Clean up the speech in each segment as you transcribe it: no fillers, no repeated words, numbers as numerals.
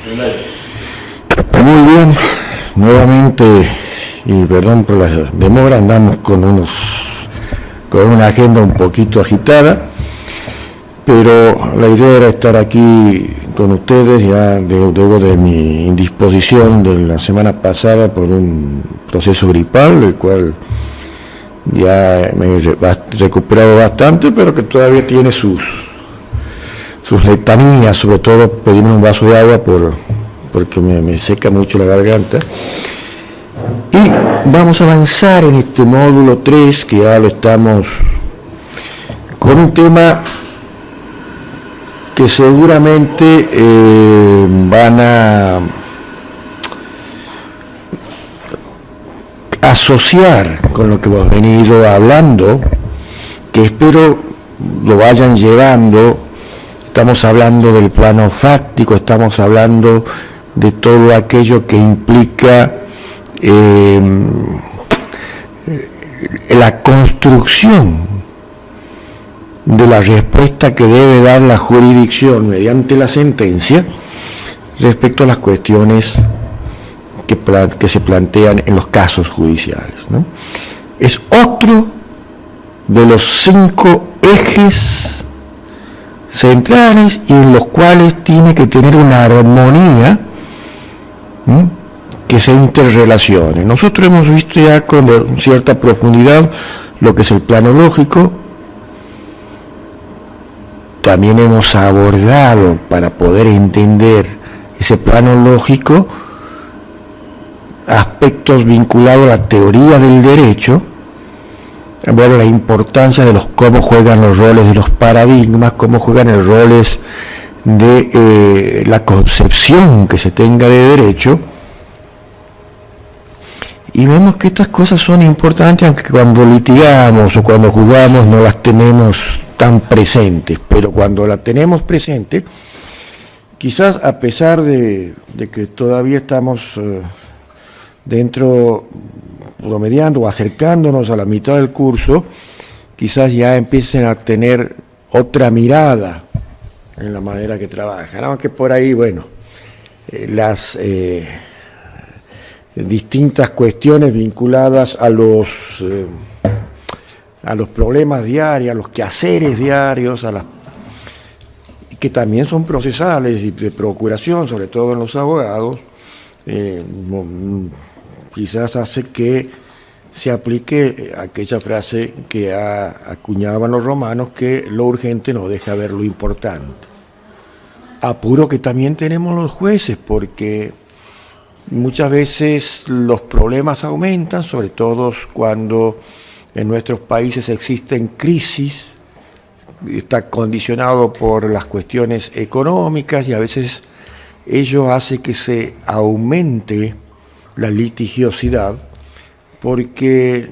Muy bien, nuevamente, y perdón por la demora, andamos con una agenda un poquito agitada, pero la idea era estar aquí con ustedes ya luego de mi indisposición de la semana pasada por un proceso gripal, el cual ya me he recuperado bastante, pero que todavía tiene sus letanías, sobre todo pedirme un vaso de agua porque me seca mucho la garganta. Y vamos a avanzar en este módulo 3, que ya lo estamos con un tema que seguramente van a asociar con lo que hemos venido hablando, que espero lo vayan llevando. Estamos hablando del plano fáctico, estamos hablando de todo aquello que implica la construcción de la respuesta que debe dar la jurisdicción mediante la sentencia respecto a las cuestiones que se plantean en los casos judiciales, ¿no? Es otro de los 5 ejes centrales y en los cuales tiene que tener una armonía, ¿sí?, que se interrelacione. Nosotros hemos visto ya con cierta profundidad lo que es el plano lógico. También hemos abordado, para poder entender ese plano lógico, aspectos vinculados a la teoría del derecho, ver la importancia de cómo juegan los roles de los paradigmas, cómo juegan los roles de la concepción que se tenga de derecho, y vemos que estas cosas son importantes, aunque cuando litigamos o cuando juzgamos no las tenemos tan presentes, pero cuando las tenemos presentes, quizás a pesar de que todavía estamos promediando o acercándonos a la mitad del curso, quizás ya empiecen a tener otra mirada en la manera que trabajan, aunque por ahí, bueno, las distintas cuestiones vinculadas a los problemas diarios, a los quehaceres diarios, que también son procesales y de procuración, sobre todo en los abogados, quizás hace que se aplique aquella frase que acuñaban los romanos, que lo urgente no deja ver lo importante. Apuro que también tenemos los jueces, porque muchas veces los problemas aumentan, sobre todo cuando en nuestros países existen crisis, está condicionado por las cuestiones económicas, y a veces ello hace que se aumente la litigiosidad, porque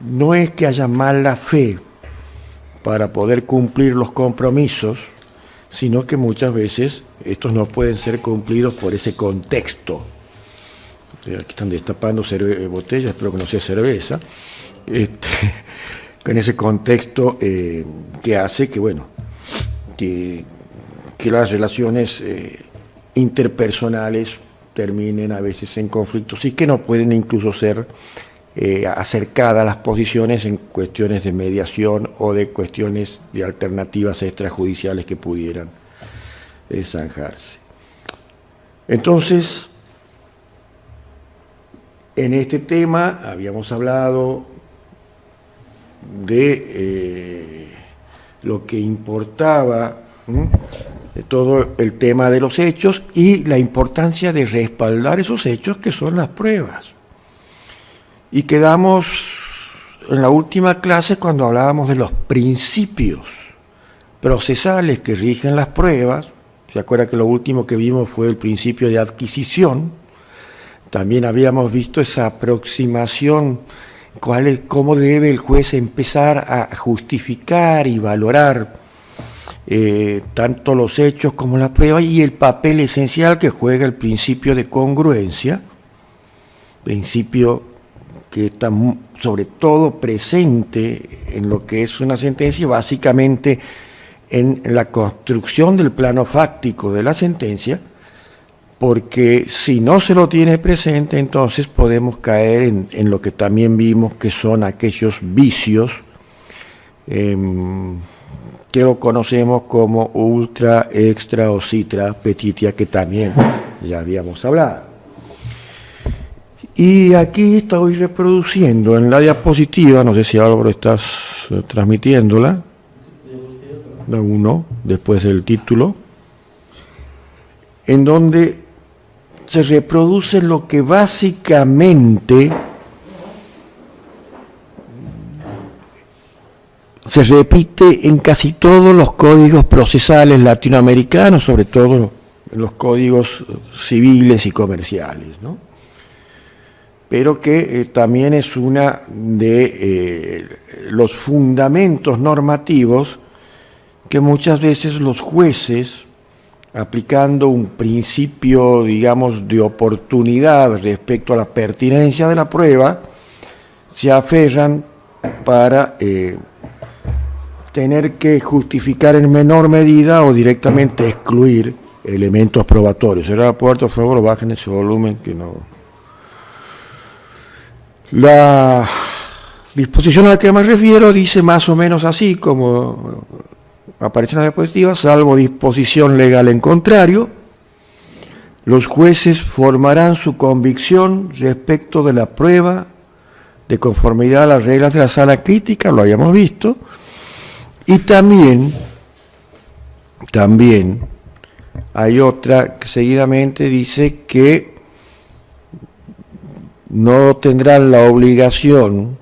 no es que haya mala fe para poder cumplir los compromisos, sino que muchas veces estos no pueden ser cumplidos por ese contexto. Aquí están destapando botellas, espero que no sea cerveza, en ese contexto que hace que, bueno, que las relaciones interpersonales terminen a veces en conflictos y que no pueden incluso ser acercadas las posiciones en cuestiones de mediación o de cuestiones de alternativas extrajudiciales que pudieran zanjarse. Entonces, en este tema habíamos hablado de lo que importaba, de todo el tema de los hechos y la importancia de respaldar esos hechos, que son las pruebas. Y quedamos en la última clase cuando hablábamos de los principios procesales que rigen las pruebas. ¿Se acuerda que lo último que vimos fue el principio de adquisición? También habíamos visto esa aproximación, cómo debe el juez empezar a justificar y valorar tanto los hechos como la prueba, y el papel esencial que juega el principio de congruencia, principio que está sobre todo presente en lo que es una sentencia, básicamente en la construcción del plano fáctico de la sentencia, porque si no se lo tiene presente, entonces podemos caer en lo que también vimos que son aquellos vicios que lo conocemos como ultra, extra o citra petitia, que también ya habíamos hablado. Y aquí estoy reproduciendo en la diapositiva, no sé si Álvaro estás transmitiéndola, la 1, después del título, en donde se reproduce lo que básicamente se repite en casi todos los códigos procesales latinoamericanos, sobre todo en los códigos civiles y comerciales, ¿no? Pero que también es una de los fundamentos normativos que muchas veces los jueces, aplicando un principio, digamos, de oportunidad respecto a la pertinencia de la prueba, se aferran para tener que justificar en menor medida o directamente excluir elementos probatorios. Cerrar la puerta, por favor, bajen ese volumen que no... La disposición a la que me refiero dice más o menos así como aparece en la diapositiva: salvo disposición legal en contrario, los jueces formarán su convicción respecto de la prueba de conformidad a las reglas de la sala crítica, lo habíamos visto, y también hay otra que seguidamente dice que no tendrán la obligación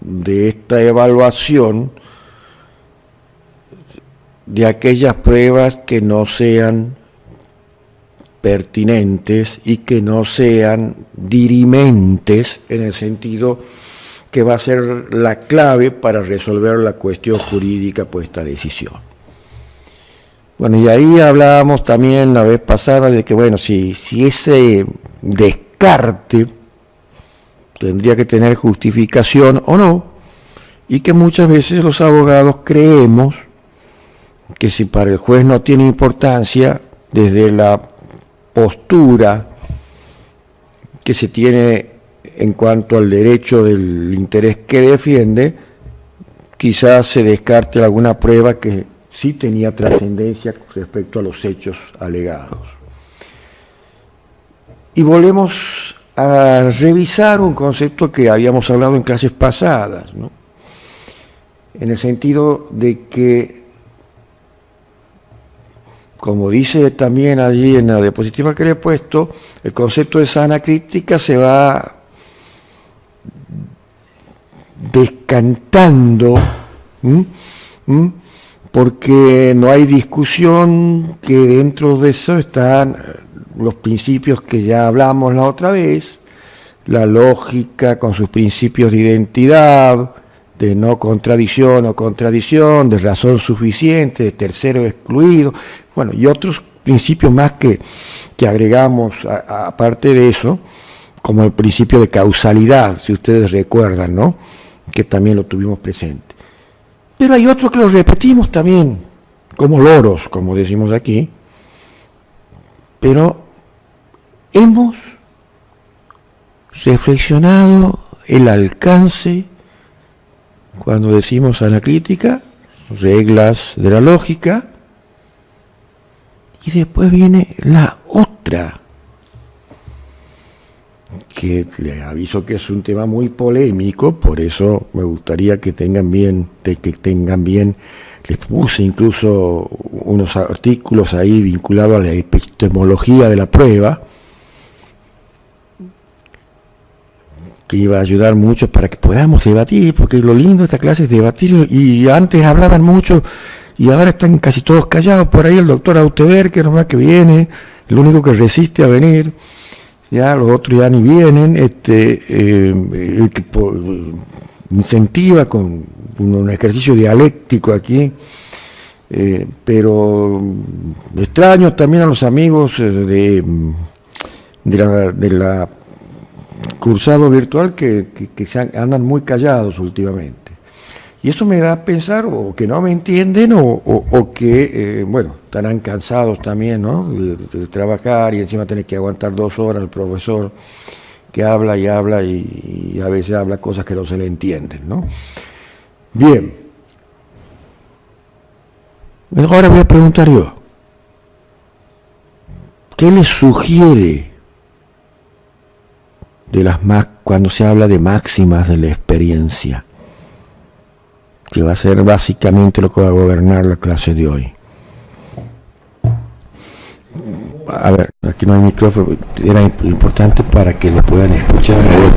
de esta evaluación de aquellas pruebas que no sean pertinentes y que no sean dirimentes, en el sentido que va a ser la clave para resolver la cuestión jurídica por esta decisión. Bueno, y ahí hablábamos también la vez pasada de que, bueno, si ese descarte tendría que tener justificación o no, y que muchas veces los abogados creemos que si para el juez no tiene importancia, desde la postura que se tiene en cuanto al derecho del interés que defiende, quizás se descarte alguna prueba que sí tenía trascendencia respecto a los hechos alegados. Y volvemos a revisar un concepto que habíamos hablado en clases pasadas, ¿no? En el sentido de que, como dice también allí en la diapositiva que le he puesto, el concepto de sana crítica se va descantando, porque no hay discusión que dentro de eso están los principios que ya hablamos la otra vez, la lógica con sus principios de identidad, de no contradicción o contradicción, de razón suficiente, de tercero excluido, bueno, y otros principios más que agregamos aparte de eso, como el principio de causalidad, si ustedes recuerdan, ¿no?, que también lo tuvimos presente. Pero hay otros que los repetimos también, como loros, como decimos aquí, pero hemos reflexionado el alcance, cuando decimos anacrítica, reglas de la lógica, y después viene la otra, que les aviso que es un tema muy polémico, por eso me gustaría que tengan bien, les puse incluso unos artículos ahí vinculados a la epistemología de la prueba, que iba a ayudar mucho para que podamos debatir, porque lo lindo de esta clase es debatir, y antes hablaban mucho, y ahora están casi todos callados. Por ahí el doctor Auteber, que nomás que viene, el único que resiste a venir, ya los otros ya ni vienen, el que incentiva con un ejercicio dialéctico aquí, pero extraño también a los amigos de la cursado virtual que andan muy callados últimamente. Y eso me da a pensar o que no me entienden o que, bueno, estarán cansados también, ¿no? De trabajar y encima tener que aguantar 2 horas al profesor que habla y habla y a veces habla cosas que no se le entienden, ¿no? Bien. Ahora voy a preguntar yo. ¿Qué les sugiere cuando se habla de máximas de la experiencia? Que va a ser básicamente lo que va a gobernar la clase de hoy. A ver, aquí no hay micrófono, era importante para que lo puedan escuchar. Habla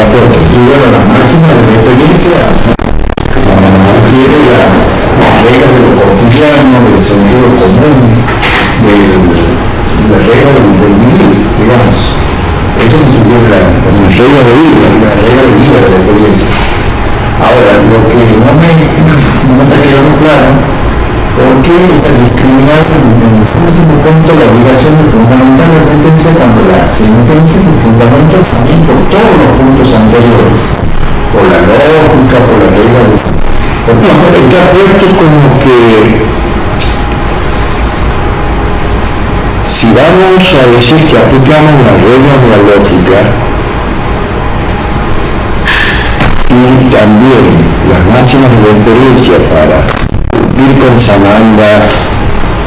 fuerte. Y bueno, las máximas de la experiencia refiere las reglas de lo cotidiano, del sentido común, las reglas del vivir, digamos. Eso me sugiere la regla de vida, de la experiencia. Ahora, lo que no me está quedando claro, ¿por qué está discriminado en el último punto la obligación de fundamentar la sentencia cuando la sentencia se fundamenta también por todos los puntos anteriores? Por la lógica, por la regla de... Porque está puesto como que si vamos a decir que aplicamos las reglas de la lógica y también las máximas de la experiencia para ir con esa manda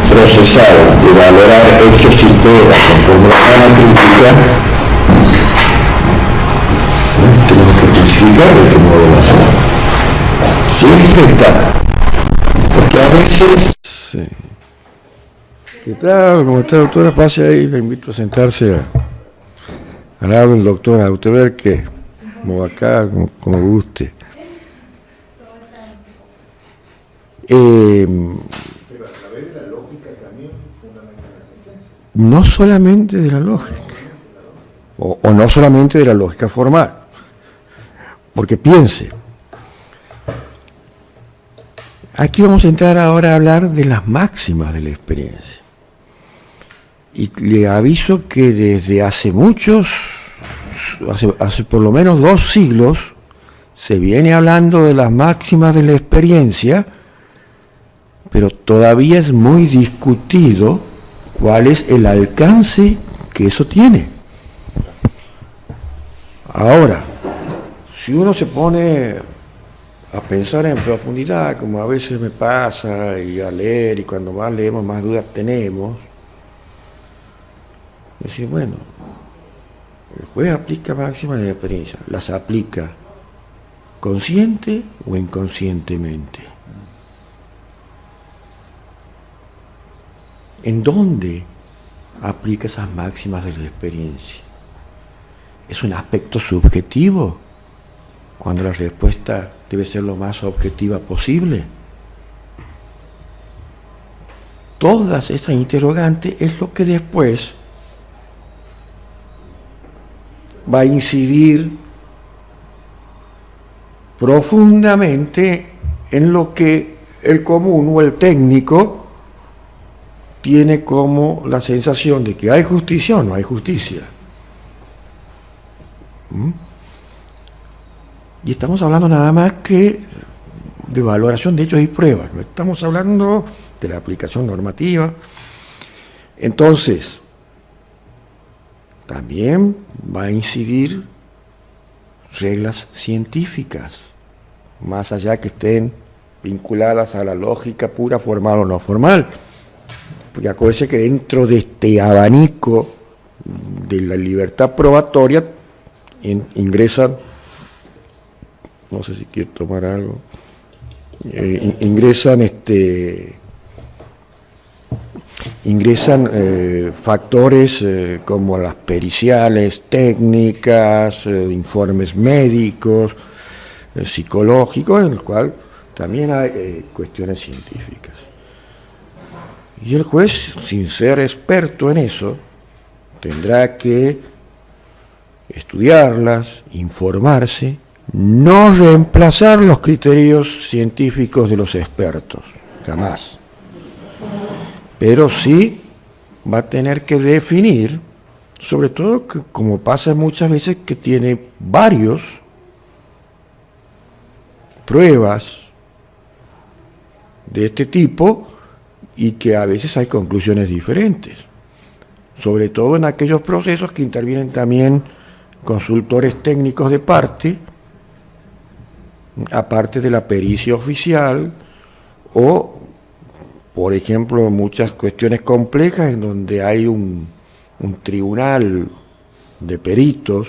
procesal de valorar hechos y pruebas conforme a la crítica, tenemos que justificar de qué modo lo hacemos. Siempre está, porque a veces... Sí. ¿Qué tal? ¿Cómo está, doctora? Pase ahí, le invito a sentarse al lado del doctor, a usted ver que, como acá, como guste. Pero a través de la lógica también fundamenta la sentencia. No solamente de la lógica, o no solamente de la lógica formal, porque piense, aquí vamos a entrar ahora a hablar de las máximas de la experiencia. Y le aviso que desde hace hace por lo menos 2 siglos, se viene hablando de las máximas de la experiencia, pero todavía es muy discutido cuál es el alcance que eso tiene. Ahora, si uno se pone a pensar en profundidad, como a veces me pasa, y a leer, y cuando más leemos más dudas tenemos, decir, bueno, el juez aplica máximas de la experiencia, las aplica consciente o inconscientemente. ¿En dónde aplica esas máximas de la experiencia? ¿Es un aspecto subjetivo? Cuando la respuesta debe ser lo más objetiva posible. Todas estas interrogantes es lo que después va a incidir profundamente en lo que el común o el técnico tiene como la sensación de que hay justicia o no hay justicia. Y estamos hablando nada más que de valoración de hechos y pruebas, no estamos hablando de la aplicación normativa. Entonces, también va a incidir reglas científicas, más allá que estén vinculadas a la lógica pura, formal o no formal. Porque acuérdense que dentro de este abanico de la libertad probatoria ingresan, no sé si quiero tomar algo, ingresan factores como las periciales, técnicas, informes médicos, psicológicos, en el cual también hay cuestiones científicas. Y el juez, sin ser experto en eso, tendrá que estudiarlas, informarse, no reemplazar los criterios científicos de los expertos, jamás. Pero sí va a tener que definir, sobre todo que, como pasa muchas veces, que tiene varios pruebas de este tipo y que a veces hay conclusiones diferentes, sobre todo en aquellos procesos que intervienen también consultores técnicos de parte, aparte de la pericia oficial, o, por ejemplo, muchas cuestiones complejas en donde hay un tribunal de peritos,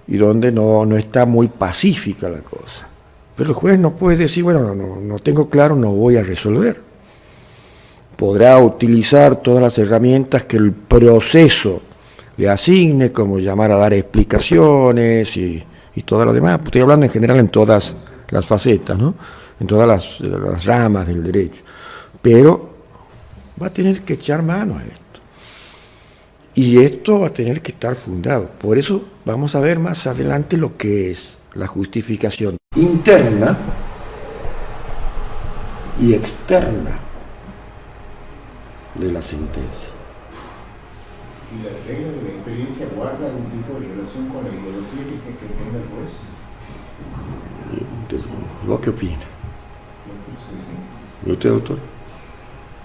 y donde no está muy pacífica la cosa. Pero el juez no puede decir, bueno, no tengo claro, no voy a resolver. Podrá utilizar todas las herramientas que el proceso le asigne, como llamar a dar explicaciones y todo lo demás. Estoy hablando en general en todas las facetas, ¿no? En todas las ramas del derecho. Pero va a tener que echar mano a esto. Y esto va a tener que estar fundado. Por eso vamos a ver más adelante lo que es la justificación interna y externa de la sentencia. ¿Y las reglas de la experiencia guardan algún tipo de relación con la ideología que tenga el juez? ¿Vos qué opinas? ¿Y usted, doctor?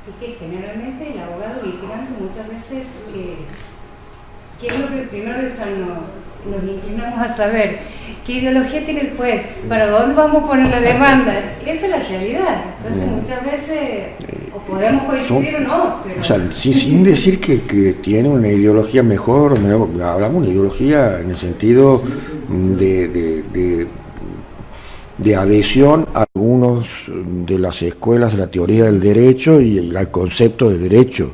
Es que generalmente el abogado litigante muchas veces, ¿qué es lo que primero nos inclinamos a saber? ¿Qué ideología tiene el juez? ¿Para dónde vamos a poner la demanda? Esa es la realidad. Entonces muchas veces o podemos coincidir o no. Pero... O sea, sin decir que tiene una ideología mejor, hablamos de una ideología en el sentido de adhesión a algunos de las escuelas de la teoría del derecho y al concepto de derecho.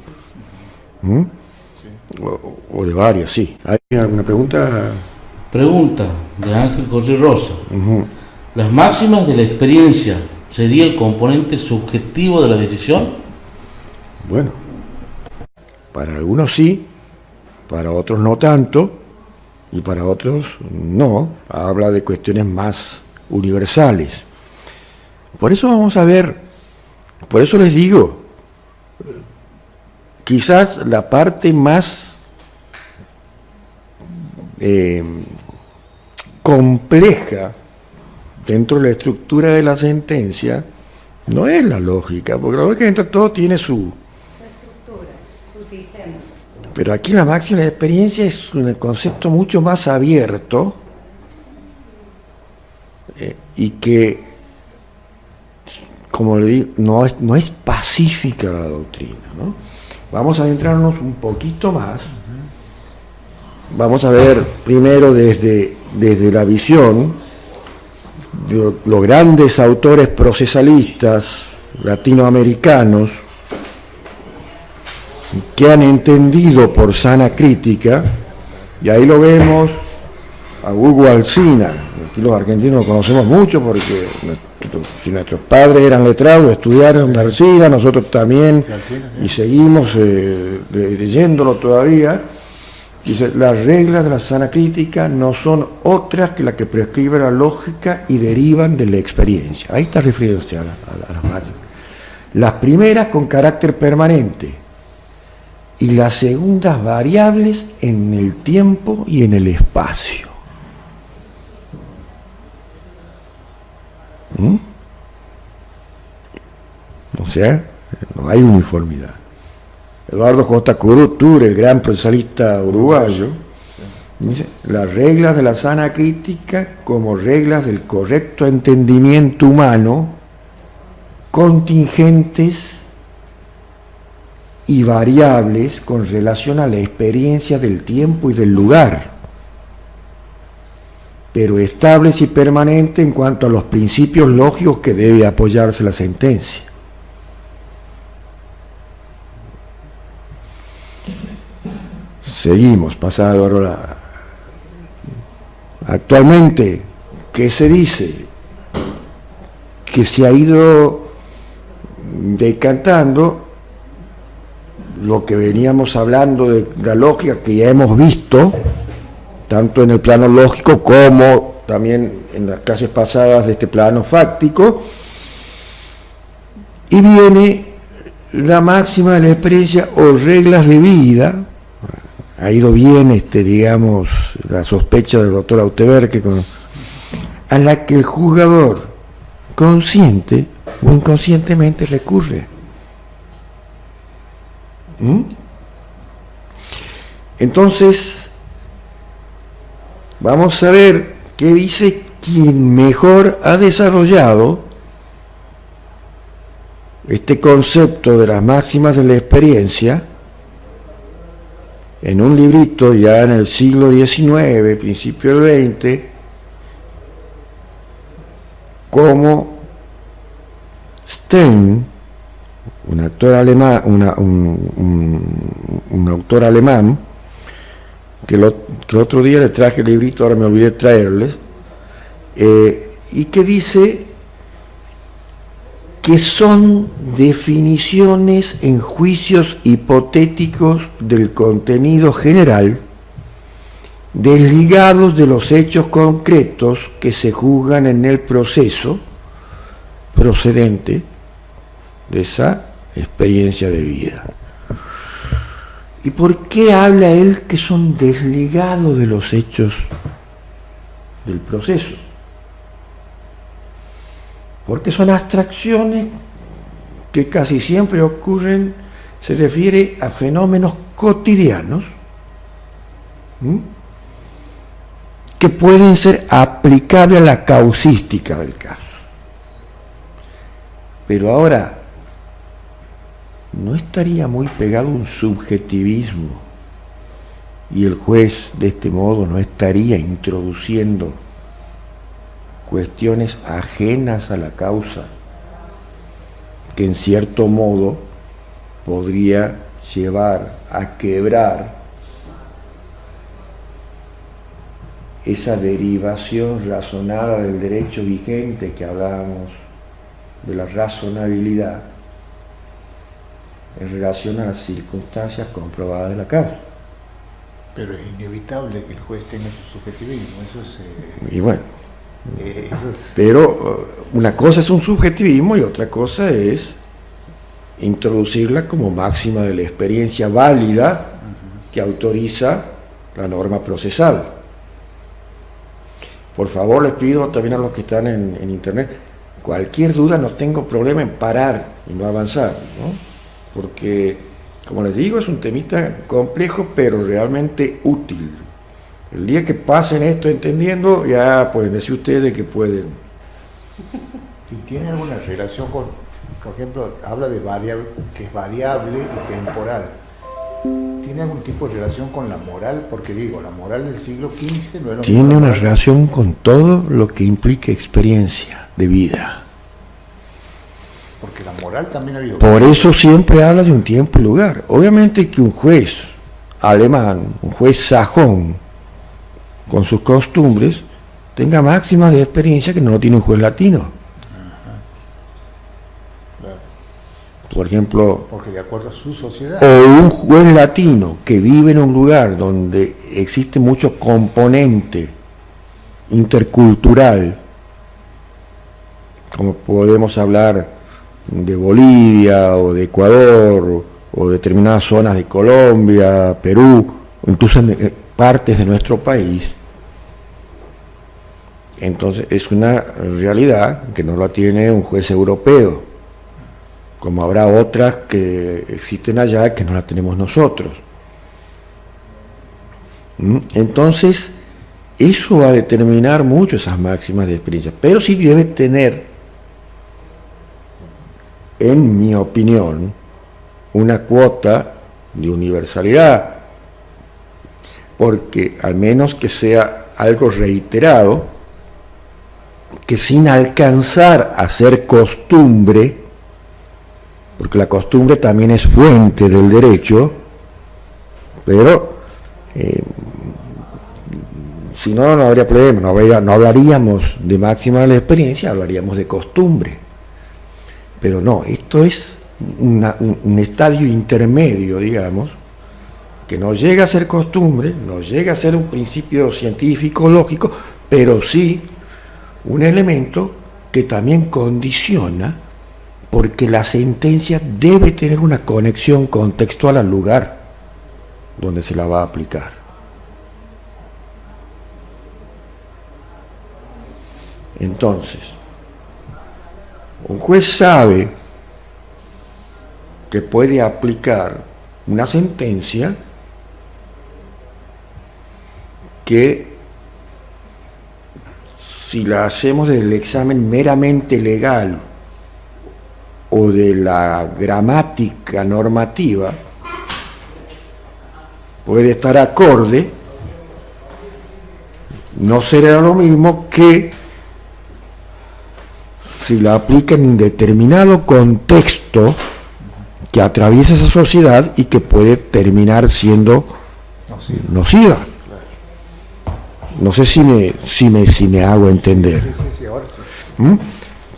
O de varias, sí. ¿Hay alguna pregunta? Pregunta de Ángel José Rosa. ¿Las máximas de la experiencia sería el componente subjetivo de la decisión? Bueno, para algunos sí, para otros no tanto, y para otros no. Habla de cuestiones más universales. Por eso vamos a ver, por eso les digo, quizás la parte más compleja dentro de la estructura de la sentencia no es la lógica, porque la lógica dentro de todo tiene su estructura, su sistema. Pero aquí la máxima de experiencia es un concepto mucho más abierto y que, como le digo, no es pacífica la doctrina, ¿no? Vamos a adentrarnos un poquito más. Vamos a ver primero desde la visión de los grandes autores procesalistas latinoamericanos que han entendido por sana crítica, y ahí lo vemos a Hugo Alsina. Aquí los argentinos lo conocemos mucho porque si nuestros padres eran letrados, estudiaron Alsina, nosotros también, y seguimos leyéndolo todavía. Dice, las reglas de la sana crítica no son otras que las que prescribe la lógica y derivan de la experiencia. Ahí está refiriéndose a las máximas. Las primeras con carácter permanente y las segundas variables en el tiempo y en el espacio. O sea, no hay uniformidad. Eduardo J. Curutur, el gran procesalista uruguayo, dice, las reglas de la sana crítica como reglas del correcto entendimiento humano, contingentes y variables con relación a la experiencia del tiempo y del lugar, pero estables y permanentes en cuanto a los principios lógicos que debe apoyarse la sentencia. Seguimos, pasando ahora. Actualmente, ¿qué se dice? Que se ha ido decantando lo que veníamos hablando de la lógica, que ya hemos visto, tanto en el plano lógico como también en las clases pasadas de este plano fáctico, y viene la máxima de la experiencia o reglas de vida. Ha ido bien, digamos, la sospecha del doctor Auteberque, a la que el jugador consciente o inconscientemente recurre. Entonces, vamos a ver qué dice quien mejor ha desarrollado este concepto de las máximas de la experiencia en un librito ya en el siglo XIX, principio del XX, como Stein, un autor alemán, un autor alemán, que el otro día le traje el librito, ahora me olvidé de traerles, y que dice que son definiciones en juicios hipotéticos del contenido general, desligados de los hechos concretos que se juzgan en el proceso procedente de esa experiencia de vida. ¿Y por qué habla él que son desligados de los hechos del proceso? Porque son abstracciones que casi siempre ocurren, se refiere a fenómenos cotidianos, que pueden ser aplicables a la causística del caso. Pero ahora, ¿no estaría muy pegado un subjetivismo? Y el juez, de este modo, no estaría introduciendo cuestiones ajenas a la causa, que en cierto modo podría llevar a quebrar esa derivación razonada del derecho vigente que hablábamos de la razonabilidad en relación a las circunstancias comprobadas de la causa. Pero es inevitable que el juez tenga su subjetivismo, eso es... Y bueno, pero una cosa es un subjetivismo y otra cosa es introducirla como máxima de la experiencia válida que autoriza la norma procesal. Por favor, les pido también a los que están en internet, cualquier duda, no tengo problema en parar y no avanzar, ¿no? Porque, como les digo, es un temita complejo pero realmente útil. El día que pasen esto entendiendo, ya pueden decir ustedes que pueden. ¿Y tiene alguna relación con, por ejemplo, habla de variable, que es variable y temporal? ¿Tiene algún tipo de relación con la moral? Porque digo, la moral del siglo XV no es lo tiene una relación con todo lo que implique experiencia de vida. Porque la moral también ha habido... Por eso siempre habla de un tiempo y lugar. Obviamente que un juez alemán, un juez sajón, con sus costumbres, tenga máximas de experiencia que no lo tiene un juez latino. Claro. Por ejemplo, porque de acuerdo a su sociedad. O un juez latino que vive en un lugar donde existe mucho componente intercultural, como podemos hablar de Bolivia o de Ecuador o determinadas zonas de Colombia, Perú, o incluso en partes de nuestro país. Entonces es una realidad que no la tiene un juez europeo, como habrá otras que existen allá que no la tenemos nosotros. Entonces eso va a determinar mucho esas máximas de experiencia, pero sí debe tener, en mi opinión, una cuota de universalidad, porque al menos que sea algo reiterado, que sin alcanzar a ser costumbre, porque la costumbre también es fuente del derecho, pero si no, no habría problema, no hablaríamos de máxima de la experiencia, hablaríamos de costumbre. Pero no, esto es un estadio intermedio, digamos, que no llega a ser costumbre, no llega a ser un principio científico, lógico, pero sí un elemento que también condiciona, porque la sentencia debe tener una conexión contextual al lugar donde se la va a aplicar. Entonces, un juez sabe que puede aplicar una sentencia que, si la hacemos del examen meramente legal o de la gramática normativa, puede estar acorde, no será lo mismo que si la aplica en un determinado contexto que atraviesa esa sociedad y que puede terminar siendo nociva. No sé si me hago entender. Sí, ahora sí.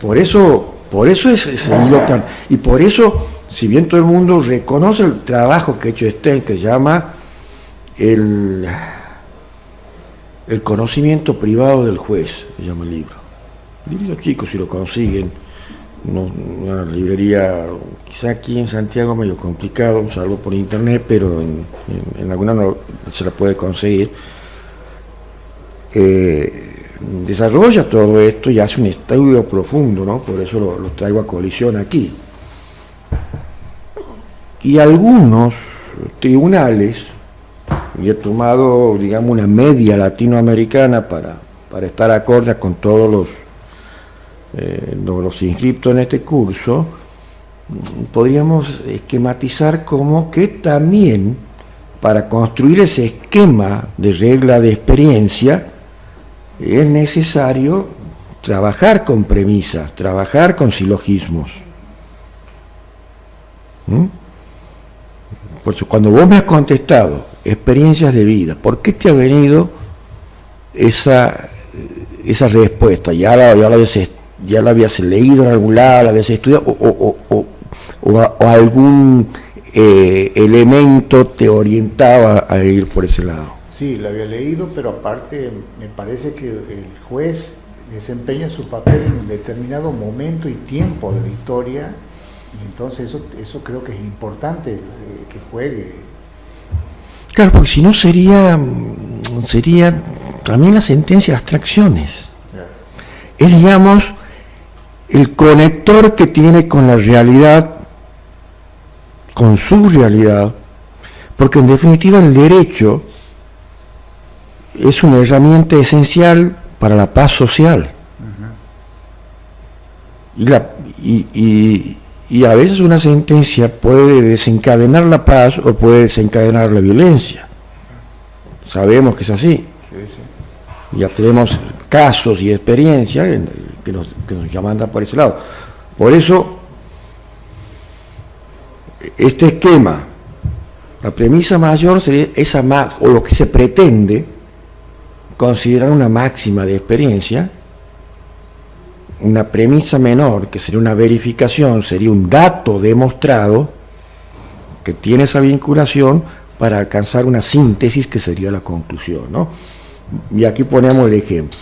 Por eso es ese hilo tan... Y por eso, si bien todo el mundo reconoce el trabajo que ha hecho Stein, que se llama el conocimiento privado del juez, se llama el libro. El libro chico, si lo consiguen, una librería, quizá aquí en Santiago medio complicado, salvo por internet, pero en alguna no se la puede conseguir. Desarrolla todo esto y hace un estudio profundo, ¿no? Por eso lo traigo a colisión aquí. Y algunos tribunales, y he tomado, digamos, una media latinoamericana para estar acorde con todos los inscriptos en este curso, podríamos esquematizar como que también para construir ese esquema de regla de experiencia es necesario trabajar con premisas, trabajar con silogismos. Por eso, cuando vos me has contestado experiencias de vida, ¿por qué te ha venido esa respuesta? ¿Ya la habías leído en algún lado, la habías estudiado, o algún elemento te orientaba a ir por ese lado? Sí, lo había leído, pero aparte me parece que el juez desempeña su papel en un determinado momento y tiempo de la historia, y entonces eso creo que es importante que juegue. Claro, porque si no sería también la sentencia de abstracciones. Claro. Es, digamos, el conector que tiene con la realidad, con su realidad, porque en definitiva el derecho es una herramienta esencial para la paz social. Y a veces una sentencia puede desencadenar la paz o puede desencadenar la violencia. Sabemos que es así. Sí, sí. Ya tenemos casos y experiencias que nos mandan por ese lado. Por eso, este esquema, la premisa mayor sería esa o lo que se pretende considerar una máxima de experiencia. Una premisa menor, que sería una verificación, sería un dato demostrado que tiene esa vinculación para alcanzar una síntesis que sería la conclusión, ¿no? Y aquí ponemos el ejemplo.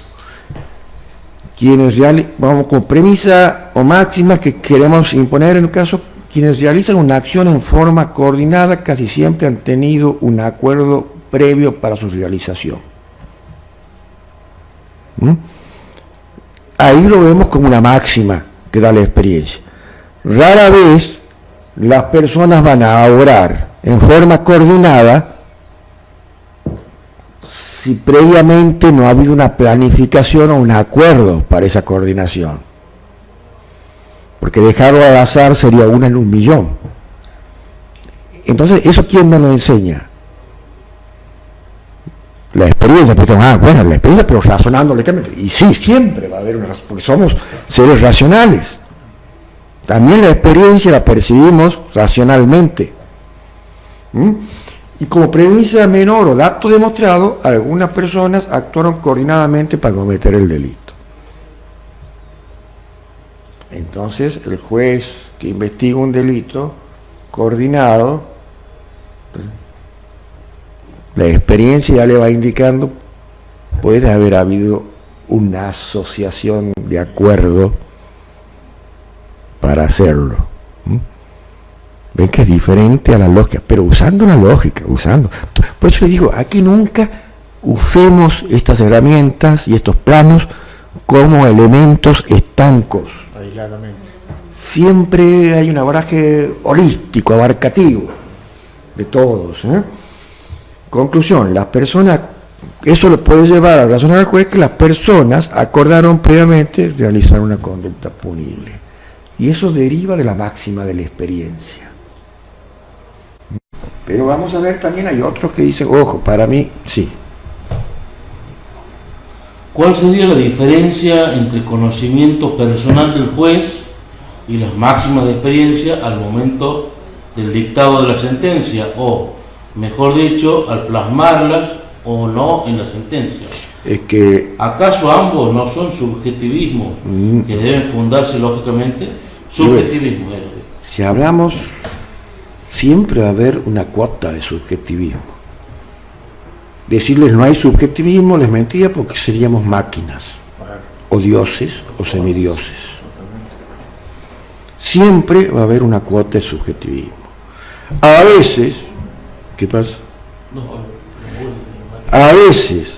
Vamos con premisa o máxima que queremos imponer en el caso, quienes realizan una acción en forma coordinada casi siempre han tenido un acuerdo previo para su realización. Ahí lo vemos como una máxima que da la experiencia. Rara vez las personas van a obrar en forma coordinada si previamente no ha habido una planificación o un acuerdo para esa coordinación. Porque dejarlo al azar sería 1 en 1.000.000. Entonces, ¿eso quién nos lo enseña? La experiencia, pero bueno, la experiencia, pero razonando lógicamente. Y sí, siempre va a haber porque somos seres racionales. También la experiencia la percibimos racionalmente. Y como premisa menor o dato demostrado, algunas personas actuaron coordinadamente para cometer el delito. Entonces, el juez que investiga un delito coordinado, pues, la experiencia ya le va indicando, puede haber habido una asociación de acuerdo para hacerlo. Ven que es diferente a la lógica, pero usando la lógica, Por eso le digo, aquí nunca usemos estas herramientas y estos planos como elementos estancos. Aisladamente. Siempre hay un abordaje holístico, abarcativo de todos. Conclusión, las personas, eso lo puede llevar a razonar al juez que las personas acordaron previamente realizar una conducta punible. Y eso deriva de la máxima de la experiencia. Pero vamos a ver, también hay otros que dicen, ojo, para mí, sí. ¿Cuál sería la diferencia entre conocimiento personal del juez y las máximas de experiencia al momento del dictado de la sentencia, o, mejor dicho, al plasmarlas o no en la sentencia? Es que... ¿Acaso ambos no son subjetivismos que deben fundarse lógicamente? Subjetivismo. Si hablamos, siempre va a haber una cuota de subjetivismo. Decirles no hay subjetivismo les mentira, porque seríamos máquinas, o dioses, o semidioses. Siempre va a haber una cuota de subjetivismo. A veces, ¿qué pasa? A veces,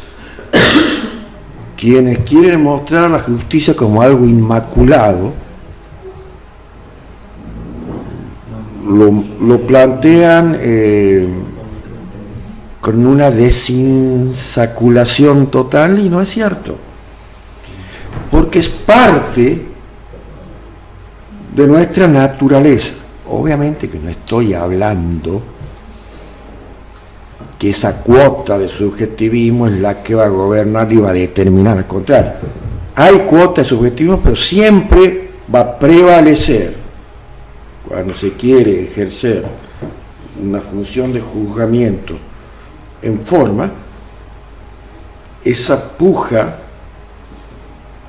quienes quieren mostrar la justicia como algo inmaculado, lo plantean con una desinsaculación total, y no es cierto, porque es parte de nuestra naturaleza. Obviamente que no estoy hablando que esa cuota de subjetivismo es la que va a gobernar y va a determinar, al contrario, hay cuota de subjetivismo, pero siempre va a prevalecer, cuando se quiere ejercer una función de juzgamiento en forma, esa puja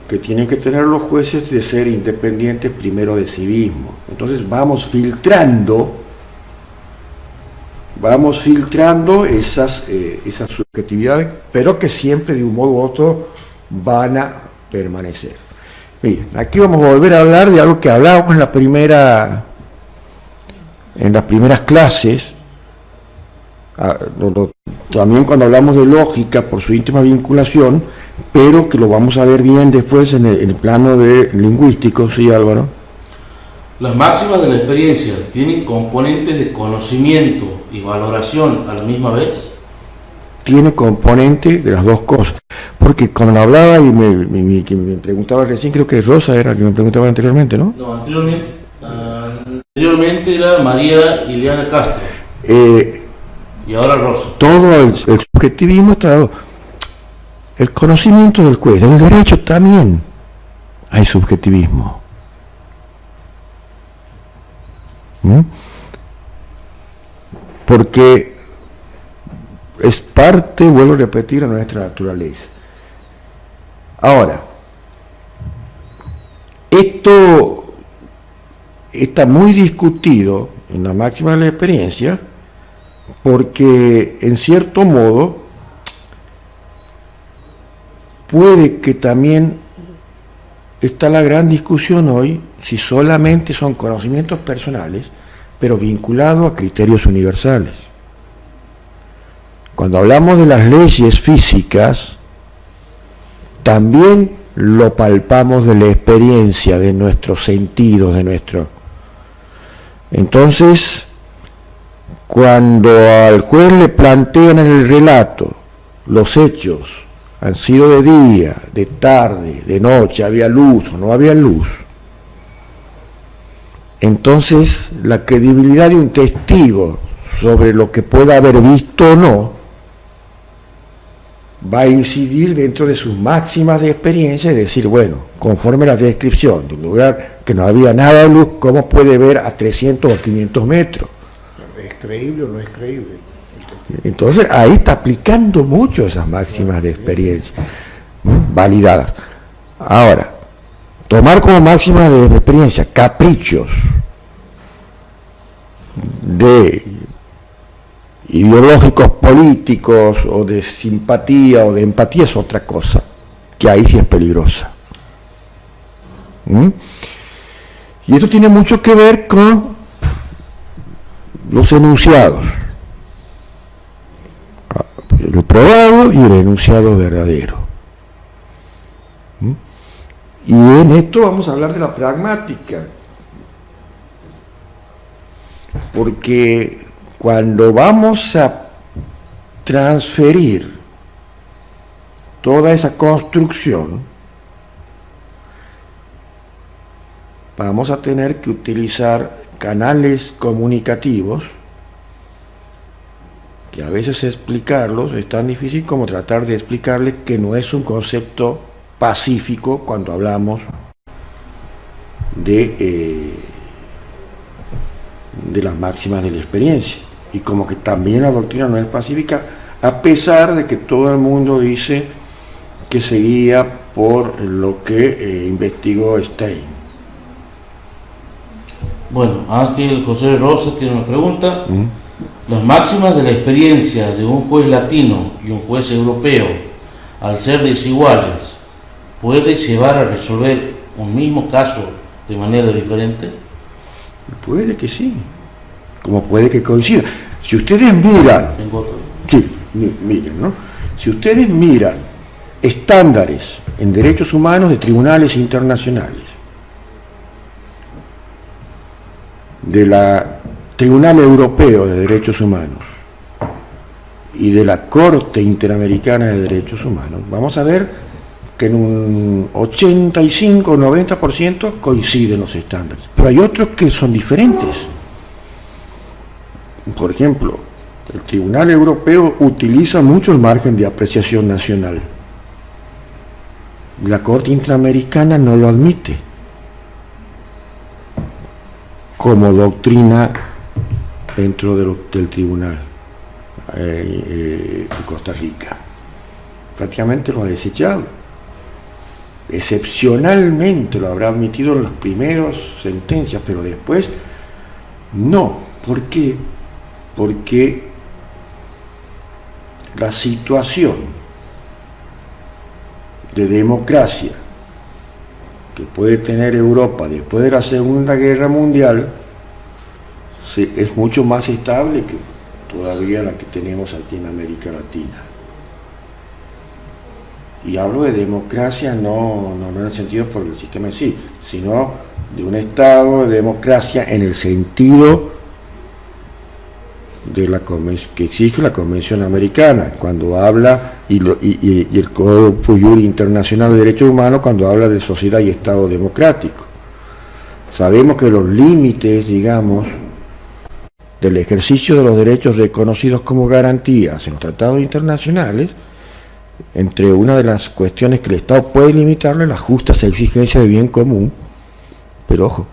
que tienen que tener los jueces de ser independientes primero de sí mismos. Entonces vamos filtrando esas subjetividades, pero que siempre de un modo u otro van a permanecer. Miren, aquí vamos a volver a hablar de algo que hablábamos en las primeras clases, también cuando hablamos de lógica por su íntima vinculación, pero que lo vamos a ver bien después en el plano de lingüístico. Sí, Álvaro. Las máximas de la experiencia tienen componentes de conocimiento y valoración a la misma vez. Tiene componente de las dos cosas, porque cuando hablaba y me preguntaba recién, creo que Rosa era la que me preguntaba anteriormente, ¿no? No, anteriormente era María Ileana Castro. Y ahora Rosa. Todo el subjetivismo está dado. El conocimiento del juez, en el derecho también hay subjetivismo. Porque es parte, vuelvo a repetir, de nuestra naturaleza. Ahora, esto está muy discutido en la máxima de la experiencia, porque en cierto modo puede que también está la gran discusión hoy si solamente son conocimientos personales, pero vinculados a criterios universales. Cuando hablamos de las leyes físicas, también lo palpamos de la experiencia, de nuestros sentidos, Entonces, cuando al juez le plantean en el relato los hechos, han sido de día, de tarde, de noche, había luz o no había luz, entonces la credibilidad de un testigo sobre lo que pueda haber visto o no va a incidir dentro de sus máximas de experiencia y decir, bueno, conforme a la descripción de un lugar que no había nada de luz, ¿cómo puede ver a 300 o 500 metros? ¿Es creíble o no es creíble? Entonces ahí está aplicando mucho esas máximas de experiencia validadas. Ahora, tomar como máxima de experiencia caprichos de ideológicos políticos o de simpatía o de empatía es otra cosa, que ahí sí es peligrosa. Y esto tiene mucho que ver con los enunciados, el probado y el enunciado verdadero. Y en esto vamos a hablar de la pragmática, porque cuando vamos a transferir toda esa construcción, vamos a tener que utilizar canales comunicativos que a veces explicarlos es tan difícil como tratar de explicarle que no es un concepto pacífico cuando hablamos de las máximas de la experiencia, y como que también la doctrina no es pacífica, a pesar de que todo el mundo dice que se guía por lo que investigó Stein. Bueno, Ángel José Rosa tiene una pregunta. Las máximas de la experiencia de un juez latino y un juez europeo, al ser desiguales, ¿puede llevar a resolver un mismo caso de manera diferente? Puede que sí, como puede que coincida. Si ustedes miran, sí, miren, ¿no? Si ustedes miran estándares en derechos humanos de tribunales internacionales, de la Tribunal Europeo de Derechos Humanos y de la Corte Interamericana de Derechos Humanos, vamos a ver que en un 85 o 90% coinciden los estándares, pero hay otros que son diferentes. Por ejemplo, el Tribunal Europeo utiliza mucho el margen de apreciación nacional. La Corte Interamericana no lo admite como doctrina dentro del Tribunal de Costa Rica. Prácticamente lo ha desechado. Excepcionalmente lo habrá admitido en las primeras sentencias, pero después no. ¿Por qué? Porque la situación de democracia que puede tener Europa después de la Segunda Guerra Mundial es mucho más estable que todavía la que tenemos aquí en América Latina. Y hablo de democracia no en el sentido por el sistema en sí, sino de un Estado de democracia en el sentido de la que exige la Convención Americana, cuando habla, y el Código Internacional de Derechos Humanos, cuando habla de sociedad y Estado democrático. Sabemos que los límites, digamos, del ejercicio de los derechos reconocidos como garantías en los tratados internacionales, entre una de las cuestiones que el Estado puede limitarle las justas exigencias de bien común, pero ojo,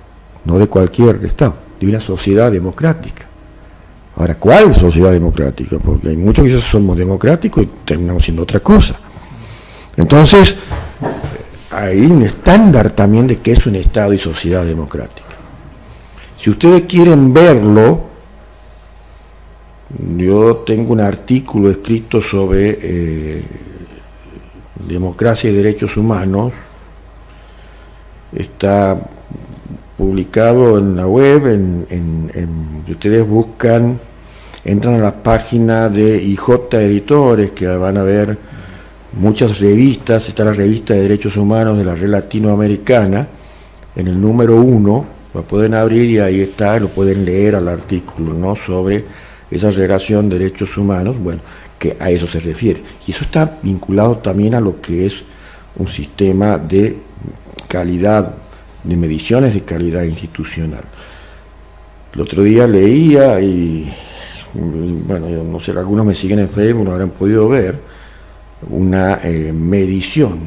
no de cualquier Estado, de una sociedad democrática. Ahora, ¿cuál sociedad democrática? Porque hay muchos que somos democráticos y terminamos siendo otra cosa. Entonces, hay un estándar también de qué es un Estado y sociedad democrática. Si ustedes quieren verlo, yo tengo un artículo escrito sobre democracia y derechos humanos, está publicado en la web, si ustedes buscan, entran a la página de IJ Editores, que van a ver muchas revistas, está la revista de Derechos Humanos de la Red Latinoamericana, en el número 1, lo pueden abrir y ahí está, lo pueden leer al artículo, ¿no?, sobre esa relación de derechos humanos, bueno, que a eso se refiere. Y eso está vinculado también a lo que es un sistema de calidad, de mediciones de calidad institucional. El otro día leía y, bueno, yo no sé, algunos me siguen en Facebook, no habrán podido ver, una medición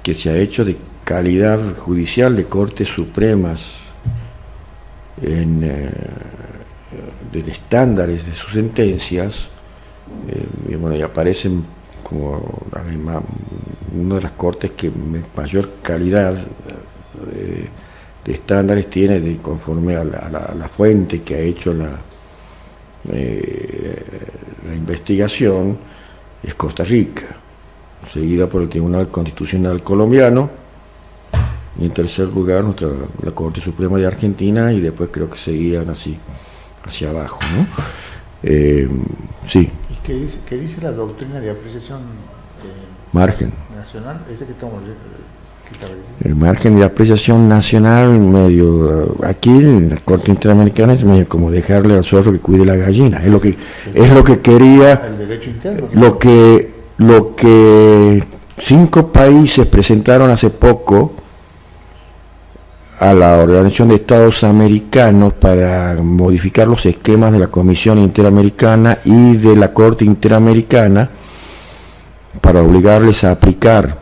que se ha hecho de calidad judicial de Cortes Supremas de estándares de sus sentencias, y bueno, y aparecen como además una de las cortes que mayor calidad de estándares tiene conforme a la fuente que ha hecho la investigación, es Costa Rica, seguida por el Tribunal Constitucional Colombiano, y en tercer lugar la Corte Suprema de Argentina, y después creo que seguían así hacia abajo, ¿no? Sí. ¿Y qué dice la doctrina de apreciación margen nacional? Ese que estamos El margen de apreciación nacional, medio aquí en la Corte Interamericana es medio como dejarle al zorro que cuide la gallina. Es lo que quería, El derecho interno. lo que 5 países presentaron hace poco a la Organización de Estados Americanos para modificar los esquemas de la Comisión Interamericana y de la Corte Interamericana para obligarles a aplicar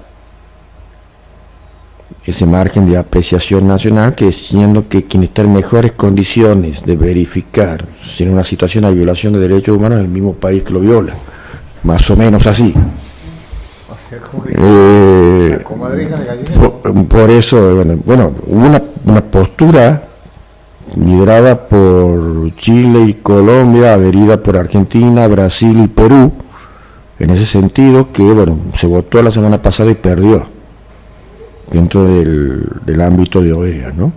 ese margen de apreciación nacional, que siendo que quien está en mejores condiciones de verificar si en una situación hay violación de derechos humanos es el mismo país que lo viola, más o menos así. O sea, como la comadreja de gallina. Por eso, bueno, hubo una postura liderada por Chile y Colombia, adherida por Argentina, Brasil y Perú, en ese sentido, que bueno, se votó la semana pasada y perdió dentro del ámbito de OEA, ¿no?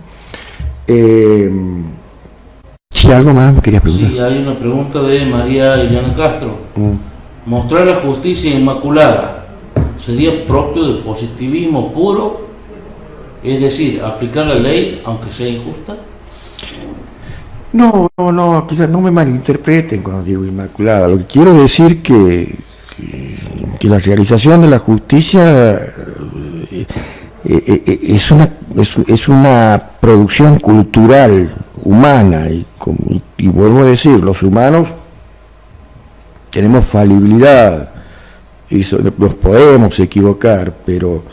Si algo más me querías preguntar. Sí, hay una pregunta de María Eliana Castro. ¿Mostrar la justicia inmaculada sería propio del positivismo puro? Es decir, aplicar la ley aunque sea injusta. No, quizás no me malinterpreten cuando digo inmaculada. Lo que quiero decir que la realización de la justicia es una producción cultural humana y vuelvo a decir, los humanos tenemos falibilidad y nos podemos equivocar, pero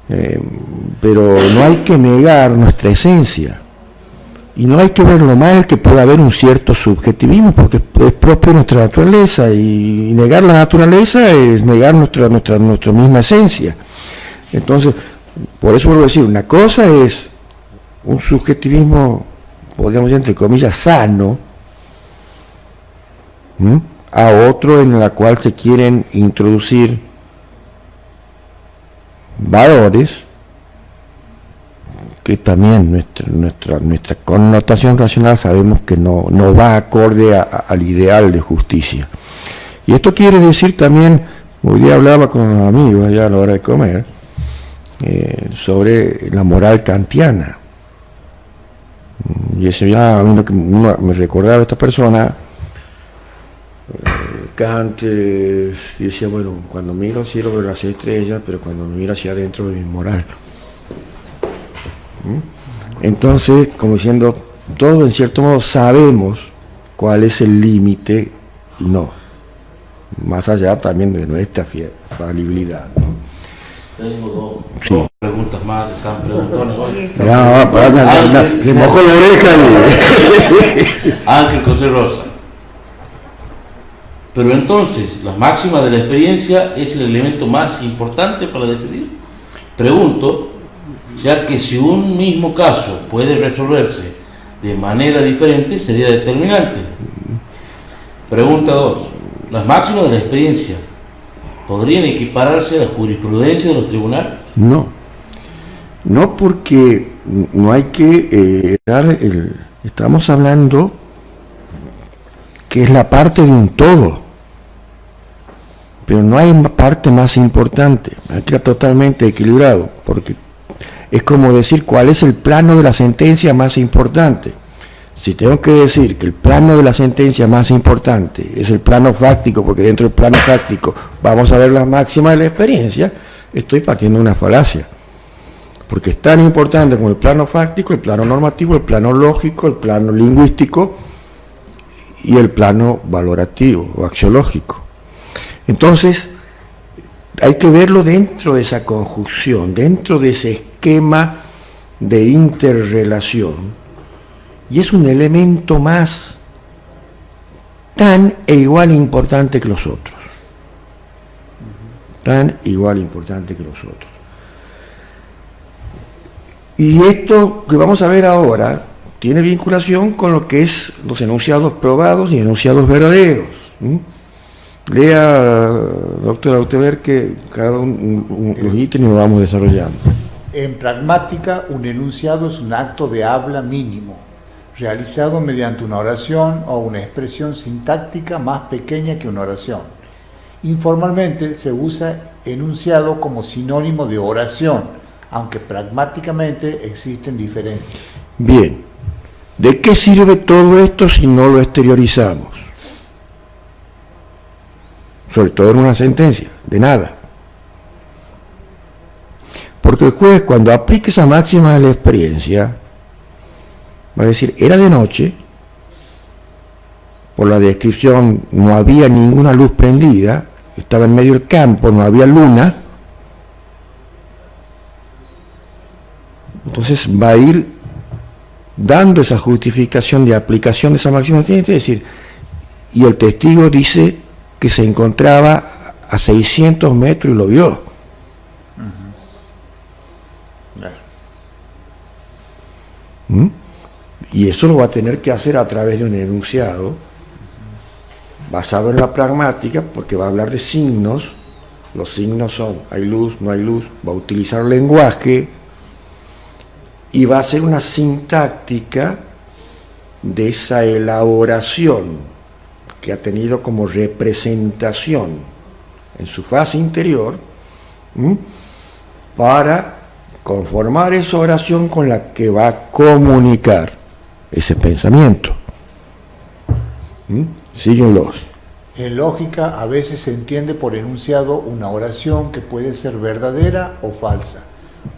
no hay que negar nuestra esencia y no hay que ver lo mal que pueda haber un cierto subjetivismo, porque es propio de nuestra naturaleza, y negar la naturaleza es negar nuestra misma esencia. Entonces, por eso vuelvo a decir, una cosa es un subjetivismo, podríamos decir entre comillas, sano, a otro en la cual se quieren introducir valores que también nuestra connotación racional sabemos que no va acorde al ideal de justicia. Y esto quiere decir también, hoy día hablaba con los amigos allá a la hora de comer, sobre la moral kantiana. Y ese ya a mí uno me recordaba a esta persona, Kant decía, bueno, cuando miro al cielo veo las estrellas, pero cuando miro hacia adentro veo mi moral. Entonces, como diciendo, todos en cierto modo sabemos cuál es el límite y no, más allá también de nuestra falibilidad, ¿no? Tengo Sí. dos preguntas más, están preguntones hoy. Se mojó la oreja. Ángel José Rosa. Pero entonces, ¿la máxima de la experiencia es el elemento más importante para decidir? Pregunto, ya que si un mismo caso puede resolverse de manera diferente, sería determinante. Pregunta 2. ¿Las máximas de la experiencia podrían equipararse a la jurisprudencia de los tribunales? No, porque no hay que estamos hablando que es la parte de un todo, pero no hay parte más importante. Aquí está totalmente equilibrado, porque es como decir cuál es el plano de la sentencia más importante. Si tengo que decir que el plano de la sentencia más importante es el plano fáctico, porque dentro del plano fáctico vamos a ver las máximas de la experiencia, estoy partiendo de una falacia. Porque es tan importante como el plano fáctico, el plano normativo, el plano lógico, el plano lingüístico y el plano valorativo o axiológico. Entonces, hay que verlo dentro de esa conjunción, dentro de ese esquema de interrelación. Y es un elemento más tan e igual importante que los otros. Tan igual importante que los otros. Y esto que vamos a ver ahora tiene vinculación con lo que es los enunciados probados y enunciados verdaderos. Lea, doctora, usted ver que cada uno los ítems lo vamos desarrollando. En pragmática, un enunciado es un acto de habla mínimo, realizado mediante una oración o una expresión sintáctica más pequeña que una oración. Informalmente se usa enunciado como sinónimo de oración, aunque pragmáticamente existen diferencias. Bien, ¿de qué sirve todo esto si no lo exteriorizamos? Sobre todo en una sentencia, de nada. Porque el juez, cuando aplique esa máxima de la experiencia, va a decir, era de noche, por la descripción no había ninguna luz prendida, estaba en medio del campo, no había luna. Entonces va a ir dando esa justificación de aplicación de esa máxima de experiencia, es decir, y el testigo dice que se encontraba a 600 metros y lo vio. ¿Mm? Y eso lo va a tener que hacer a través de un enunciado basado en la pragmática, porque va a hablar de signos. Los signos son, hay luz, no hay luz, va a utilizar lenguaje y va a hacer una sintáctica de esa elaboración que ha tenido como representación en su fase interior, para conformar esa oración con la que va a comunicar ese pensamiento. Síguenlos. En lógica, a veces se entiende por enunciado una oración que puede ser verdadera o falsa,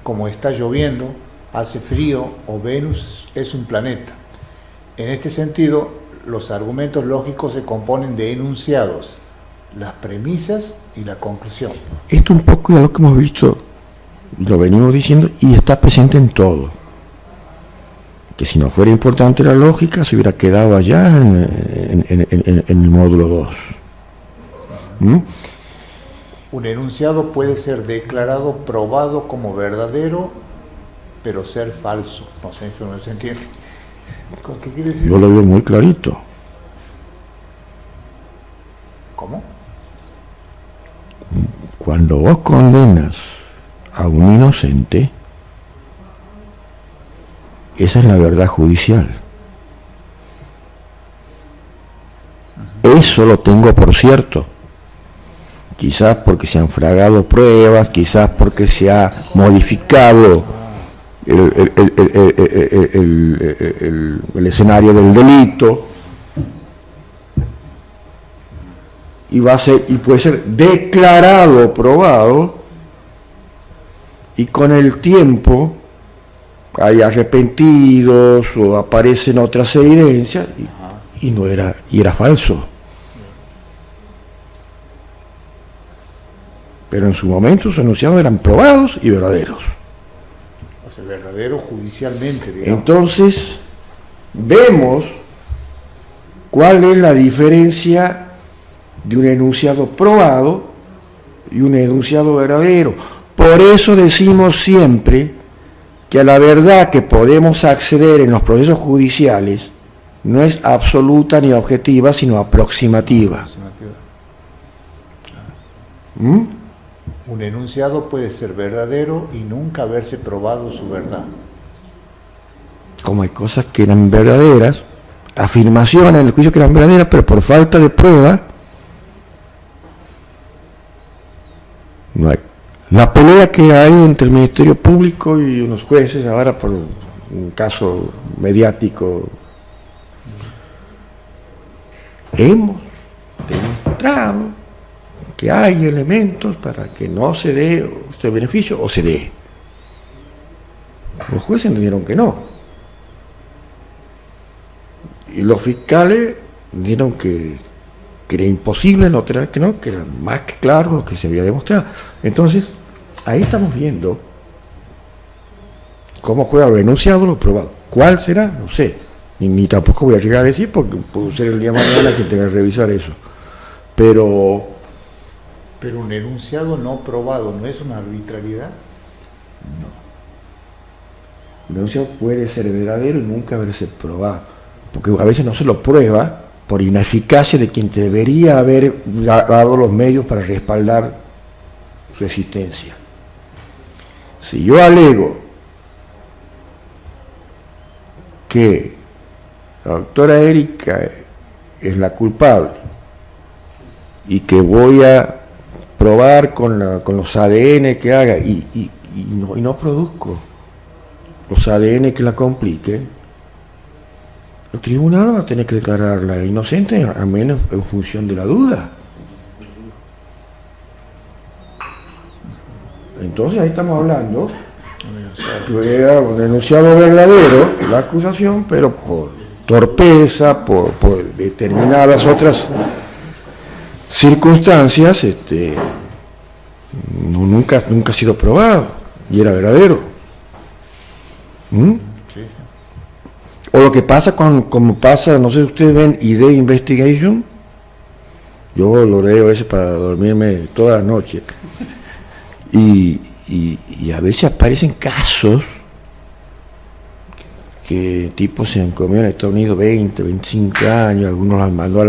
como está lloviendo, hace frío o Venus es un planeta. En este sentido, los argumentos lógicos se componen de enunciados, las premisas y la conclusión. Esto un poco de lo que hemos visto, lo venimos diciendo, y está presente en todo. Que si no fuera importante la lógica, se hubiera quedado allá en el módulo 2. Un enunciado puede ser declarado, probado como verdadero, pero ser falso. No sé, eso no se entiende. ¿Qué quiere decir? Yo lo veo muy clarito. ¿Cómo? Cuando vos condenas a un inocente, esa es la verdad judicial. Eso lo tengo por cierto. Quizás porque se han fragado pruebas, quizás porque se ha modificado el escenario del delito, y puede ser declarado probado, y con el tiempo hay arrepentidos o aparecen otras evidencias y era falso. Pero en su momento sus enunciados eran probados y verdaderos. O sea, verdadero judicialmente, digamos. Entonces, vemos cuál es la diferencia de un enunciado probado y un enunciado verdadero. Por eso decimos siempre que a la verdad que podemos acceder en los procesos judiciales no es absoluta ni objetiva, sino aproximativa. Un enunciado puede ser verdadero y nunca haberse probado su verdad. Como hay cosas que eran verdaderas, afirmaciones en el juicio que eran verdaderas, pero por falta de prueba, no hay. La pelea que hay entre el Ministerio Público y unos jueces ahora por un caso mediático, hemos demostrado que hay elementos para que no se dé este beneficio o se dé. Los jueces entendieron que no. Y los fiscales dijeron que era imposible no tener que no, que era más que claro lo que se había demostrado. Entonces, ahí estamos viendo cómo juega lo enunciado, lo probado. ¿Cuál será? No sé. Ni tampoco voy a llegar a decir porque puede ser el día de mañana quien tenga que revisar eso. Pero un enunciado no probado no es una arbitrariedad. No. Un enunciado puede ser verdadero y nunca haberse probado. Porque a veces no se lo prueba por ineficacia de quien debería haber dado los medios para respaldar su existencia. Si yo alego que la doctora Erika es la culpable y que voy a probar con los ADN que haga y y no produzco los ADN que la compliquen, el tribunal va a tener que declararla inocente, al menos en función de la duda. Entonces ahí estamos hablando que era un enunciado verdadero la acusación, pero por torpeza, por determinadas otras circunstancias, nunca ha sido probado y era verdadero. O lo que pasa como pasa, no sé si ustedes ven ID Investigation, yo lo leo ese para dormirme toda la noche, y a veces aparecen casos que tipos se han comido en Estados Unidos 20, 25 años, algunos los mandó a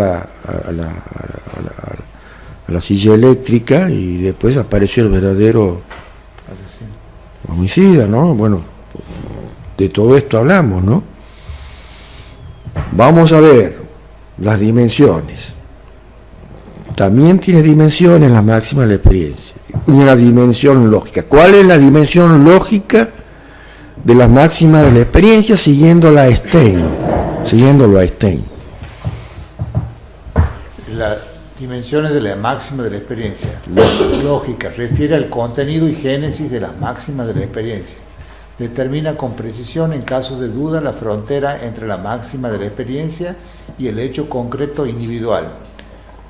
la silla eléctrica y después apareció el verdadero homicida, ¿no? Bueno, de todo esto hablamos, ¿no? Vamos a ver las dimensiones. También tiene dimensiones la máxima de la experiencia. Y una dimensión lógica. ¿Cuál es la dimensión lógica de la máxima de la experiencia siguiéndolo a Stein? Las dimensiones de la máxima de la experiencia. Lógica refiere al contenido y génesis de las máximas de la experiencia. Determina con precisión, en caso de duda, la frontera entre la máxima de la experiencia y el hecho concreto individual.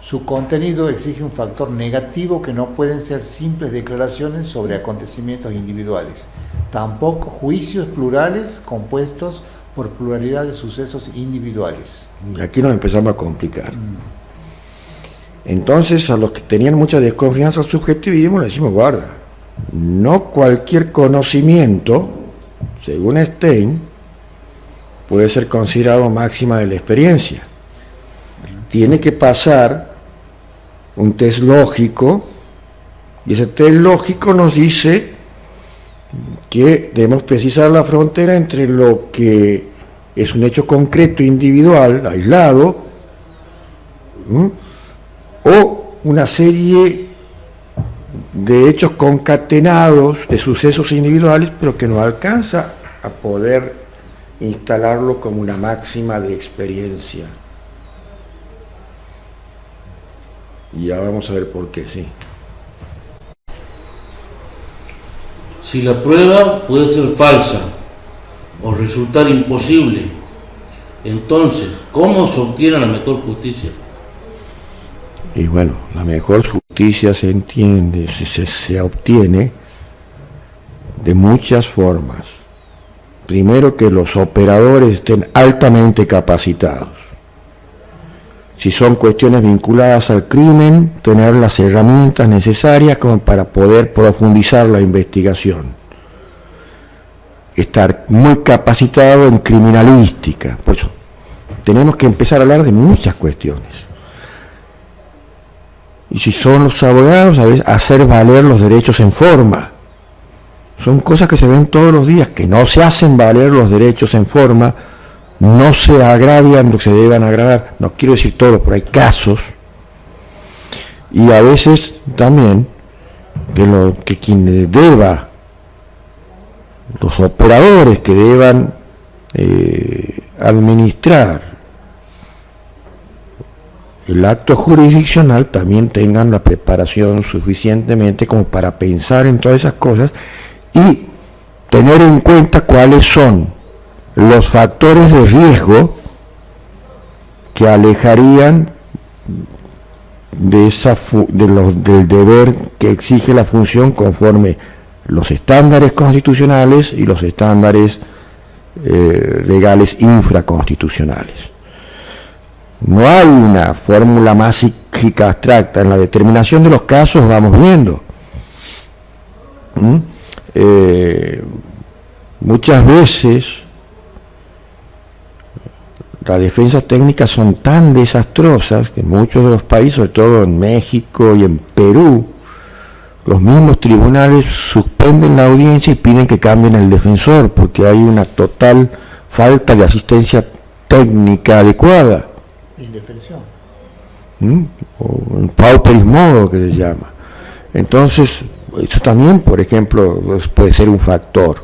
Su contenido exige un factor negativo que no pueden ser simples declaraciones sobre acontecimientos individuales, tampoco juicios plurales compuestos por pluralidad de sucesos individuales. Aquí nos empezamos a complicar. Entonces, a los que tenían mucha desconfianza al subjetivismo, le decimos, guarda, no cualquier conocimiento, según Stein, puede ser considerado máxima de la experiencia. Tiene que pasar un test lógico, y ese test lógico nos dice que debemos precisar la frontera entre lo que es un hecho concreto, individual, aislado, o una serie de hechos concatenados de sucesos individuales, pero que no alcanza a poder instalarlo como una máxima de experiencia. Y ya vamos a ver por qué, sí. Si la prueba puede ser falsa o resultar imposible, entonces, ¿cómo se obtiene la mejor justicia? Y bueno, la mejor justicia se entiende, se obtiene de muchas formas. Primero, que los operadores estén altamente capacitados. Si son cuestiones vinculadas al crimen, tener las herramientas necesarias como para poder profundizar la investigación. Estar muy capacitado en criminalística. Por eso, tenemos que empezar a hablar de muchas cuestiones. Y si son los abogados, a veces hacer valer los derechos en forma. Son cosas que se ven todos los días, que no se hacen valer los derechos en forma, no se agravian lo que se deban agravar. No quiero decir todo, pero hay casos. Y a veces también que quien deba, los operadores que deban administrar el acto jurisdiccional, también tengan la preparación suficientemente como para pensar en todas esas cosas y tener en cuenta cuáles son los factores de riesgo que alejarían del deber que exige la función conforme los estándares constitucionales y los estándares legales infraconstitucionales. No hay una fórmula mágica abstracta. En la determinación de los casos vamos viendo. Muchas veces las defensas técnicas son tan desastrosas que en muchos de los países, sobre todo en México y en Perú, los mismos tribunales suspenden la audiencia y piden que cambien el defensor porque hay una total falta de asistencia técnica adecuada. Indefensión. O un pauperismo que se llama. Entonces, eso también, por ejemplo, puede ser un factor.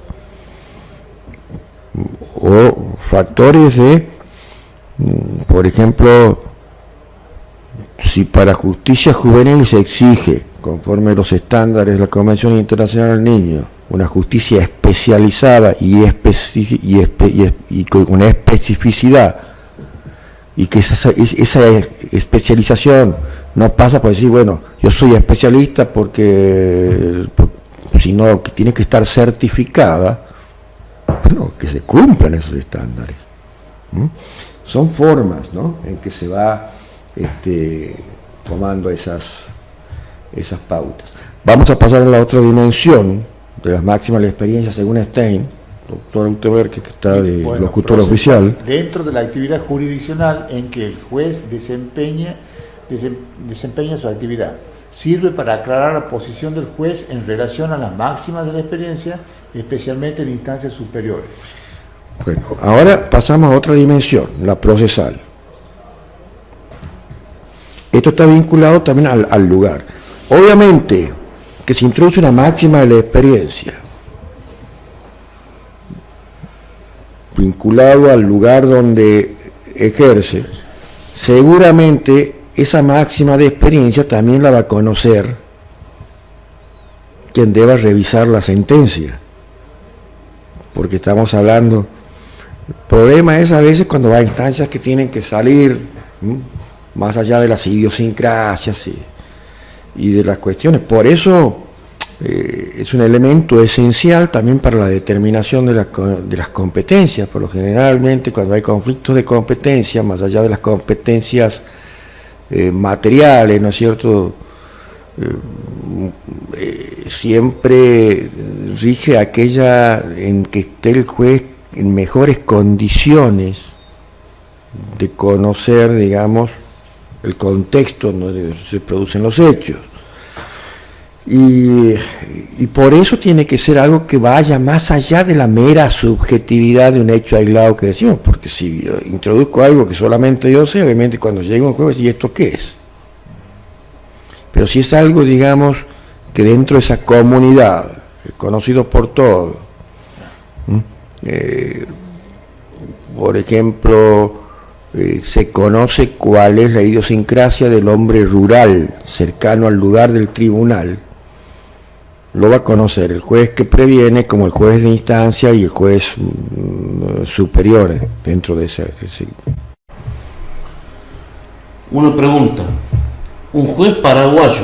O factores de, por ejemplo, si para justicia juvenil se exige, conforme a los estándares de la Convención Internacional del Niño, una justicia especializada y con una especificidad, y que esa especialización no pasa por decir, bueno, yo soy especialista sino que tiene que estar certificada, bueno, que se cumplan esos estándares. Son formas, ¿no?, en que se va tomando esas pautas. Vamos a pasar a la otra dimensión de las máximas de la experiencia según Stein, doctor Uteberg, que está de locutor oficial. Dentro de la actividad jurisdiccional en que el juez desempeña su actividad, sirve para aclarar la posición del juez en relación a las máximas de la experiencia, especialmente en instancias superiores. Bueno, ahora pasamos a otra dimensión, la procesal. Esto está vinculado también al lugar. Obviamente que se introduce una máxima de la experiencia, vinculado al lugar donde ejerce, seguramente esa máxima de experiencia también la va a conocer quien deba revisar la sentencia, porque estamos hablando, el problema es a veces cuando va a instancias que tienen que salir más allá de las idiosincrasias y de las cuestiones. Por eso es un elemento esencial también para la determinación de las competencias. Por lo generalmente cuando hay conflictos de competencia, más allá de las competencias materiales, ¿no es cierto?, siempre rige aquella en que esté el juez en mejores condiciones de conocer, digamos, el contexto donde se producen los hechos. Y por eso tiene que ser algo que vaya más allá de la mera subjetividad de un hecho aislado que decimos, porque si yo introduzco algo que solamente yo sé, obviamente cuando llega un juez, ¿y esto qué es? Pero si es algo, digamos, que dentro de esa comunidad, conocido por todos, por ejemplo, se conoce cuál es la idiosincrasia del hombre rural, cercano al lugar del tribunal, lo va a conocer el juez que previene como el juez de instancia y el juez superior dentro de ese. Una pregunta. ¿Un juez paraguayo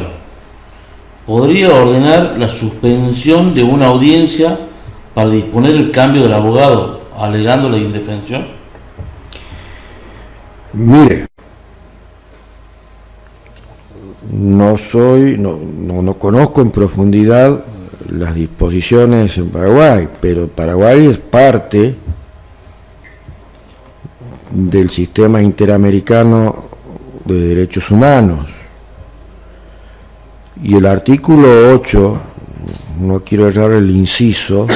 podría ordenar la suspensión de una audiencia para disponer el cambio del abogado, alegando la indefensión? Mire, no conozco en profundidad las disposiciones en Paraguay, pero Paraguay es parte del sistema interamericano de derechos humanos. Y el artículo 8, no quiero errar el inciso,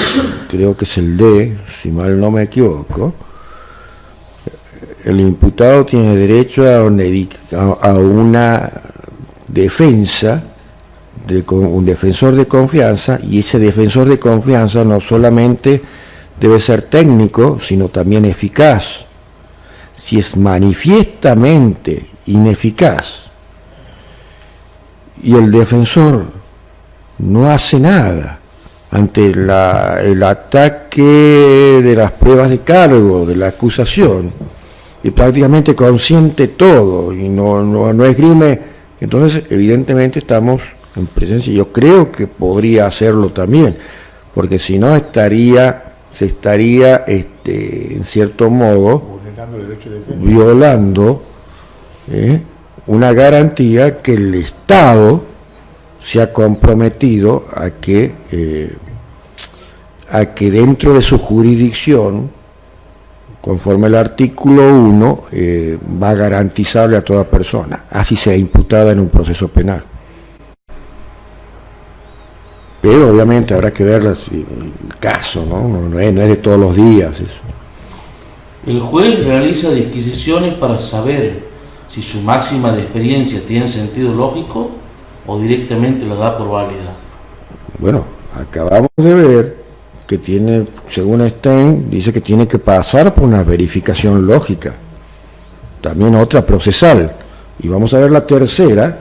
creo que es el D, si mal no me equivoco, el imputado tiene derecho a una defensa, un defensor de confianza, y ese defensor de confianza no solamente debe ser técnico, sino también eficaz. Si es manifiestamente ineficaz y el defensor no hace nada ante el ataque de las pruebas de cargo, de la acusación, y prácticamente consiente todo y no esgrime, entonces evidentemente estamos en presencia. Yo creo que podría hacerlo también, porque si no se estaría en cierto modo violando una garantía que el Estado se ha comprometido a que dentro de su jurisdicción, conforme al artículo 1, va a garantizarle a toda persona, así sea imputada en un proceso penal. Pero obviamente habrá que ver el caso, no es de todos los días eso. El juez realiza disquisiciones para saber si su máxima de experiencia tiene sentido lógico o directamente la da por válida. Bueno, acabamos de ver que tiene, según Stein, dice que tiene que pasar por una verificación lógica, también otra procesal, y vamos a ver la tercera,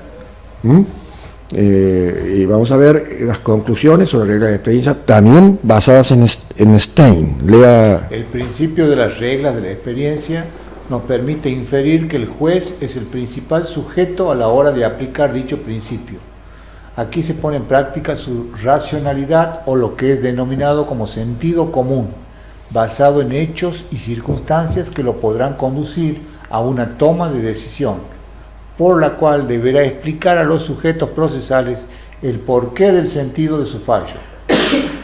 y vamos a ver las conclusiones sobre reglas de experiencia, también basadas en Stein. Lea. El principio de las reglas de la experiencia nos permite inferir que el juez es el principal sujeto a la hora de aplicar dicho principio. Aquí se pone en práctica su racionalidad o lo que es denominado como sentido común, basado en hechos y circunstancias que lo podrán conducir a una toma de decisión, por la cual deberá explicar a los sujetos procesales el porqué del sentido de su fallo.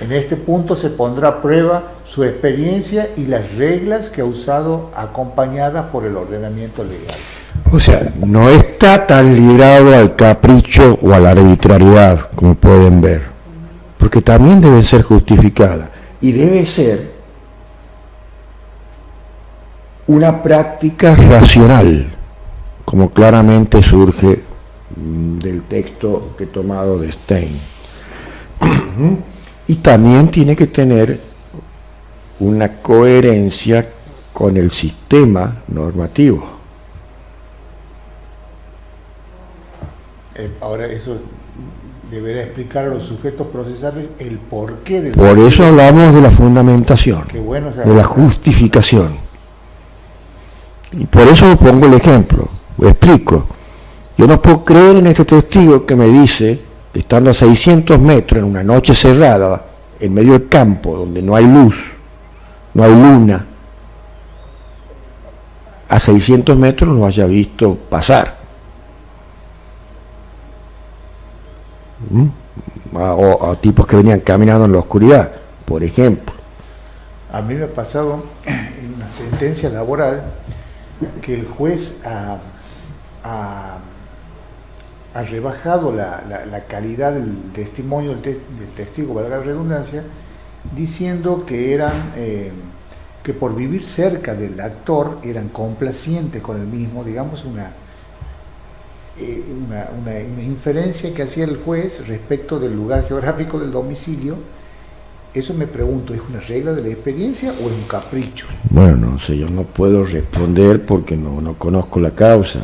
En este punto se pondrá a prueba su experiencia y las reglas que ha usado acompañadas por el ordenamiento legal. O sea, no está tan librado al capricho o a la arbitrariedad, como pueden ver, porque también debe ser justificada y debe ser una práctica racional, como claramente surge del texto que he tomado de Stein. Y también tiene que tener una coherencia con el sistema normativo. Ahora eso deberá explicar a los sujetos procesales el porqué del... Por eso hablamos de la fundamentación, Qué bueno, de la justificación. Y por eso pongo el ejemplo, lo explico. Yo no puedo creer en este testigo que me dice, estando a 600 metros en una noche cerrada, en medio del campo, donde no hay luz, no hay luna, a 600 metros lo haya visto pasar. O a tipos que venían caminando en la oscuridad, por ejemplo. A mí me ha pasado en una sentencia laboral que el juez ha rebajado la calidad del testimonio del testigo, valga la redundancia, diciendo que eran que por vivir cerca del actor eran complacientes con el mismo, digamos una inferencia que hacía el juez respecto del lugar geográfico del domicilio. Eso me pregunto, ¿es una regla de la experiencia o es un capricho? Bueno, no sé, yo no puedo responder porque no conozco la causa,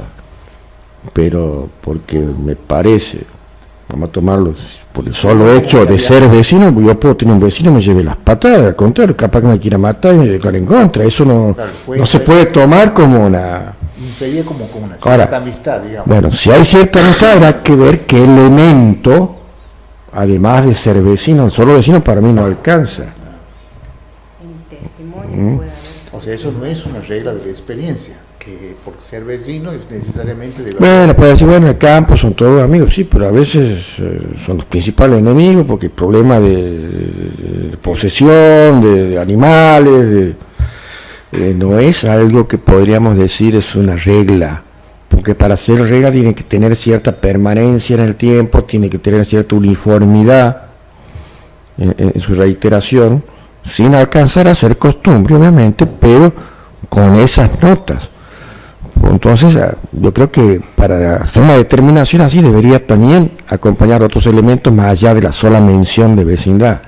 pero porque me parece, vamos a tomarlo por el solo hecho de ser vecino, yo puedo tener un vecino y me lleve las patadas, al contrario, capaz que me quiera matar y me declare en contra, eso no, claro, no se puede tomar como una... Sería como una cierta amistad, digamos. Bueno, si hay cierta amistad, habrá que ver qué elemento, además de ser vecino, solo vecino para mí no alcanza. El testimonio puede haber. O sea, eso no es una regla de la experiencia, que por ser vecino es necesariamente de... Bueno, puede decir, bueno, en el campo son todos amigos, sí, pero a veces son los principales enemigos porque el problema de posesión, de animales, no es algo que podríamos decir es una regla, porque para ser regla tiene que tener cierta permanencia en el tiempo, tiene que tener cierta uniformidad en su reiteración, sin alcanzar a ser costumbre, obviamente, pero con esas notas. Entonces, yo creo que para hacer una determinación así debería también acompañar otros elementos más allá de la sola mención de vecindad,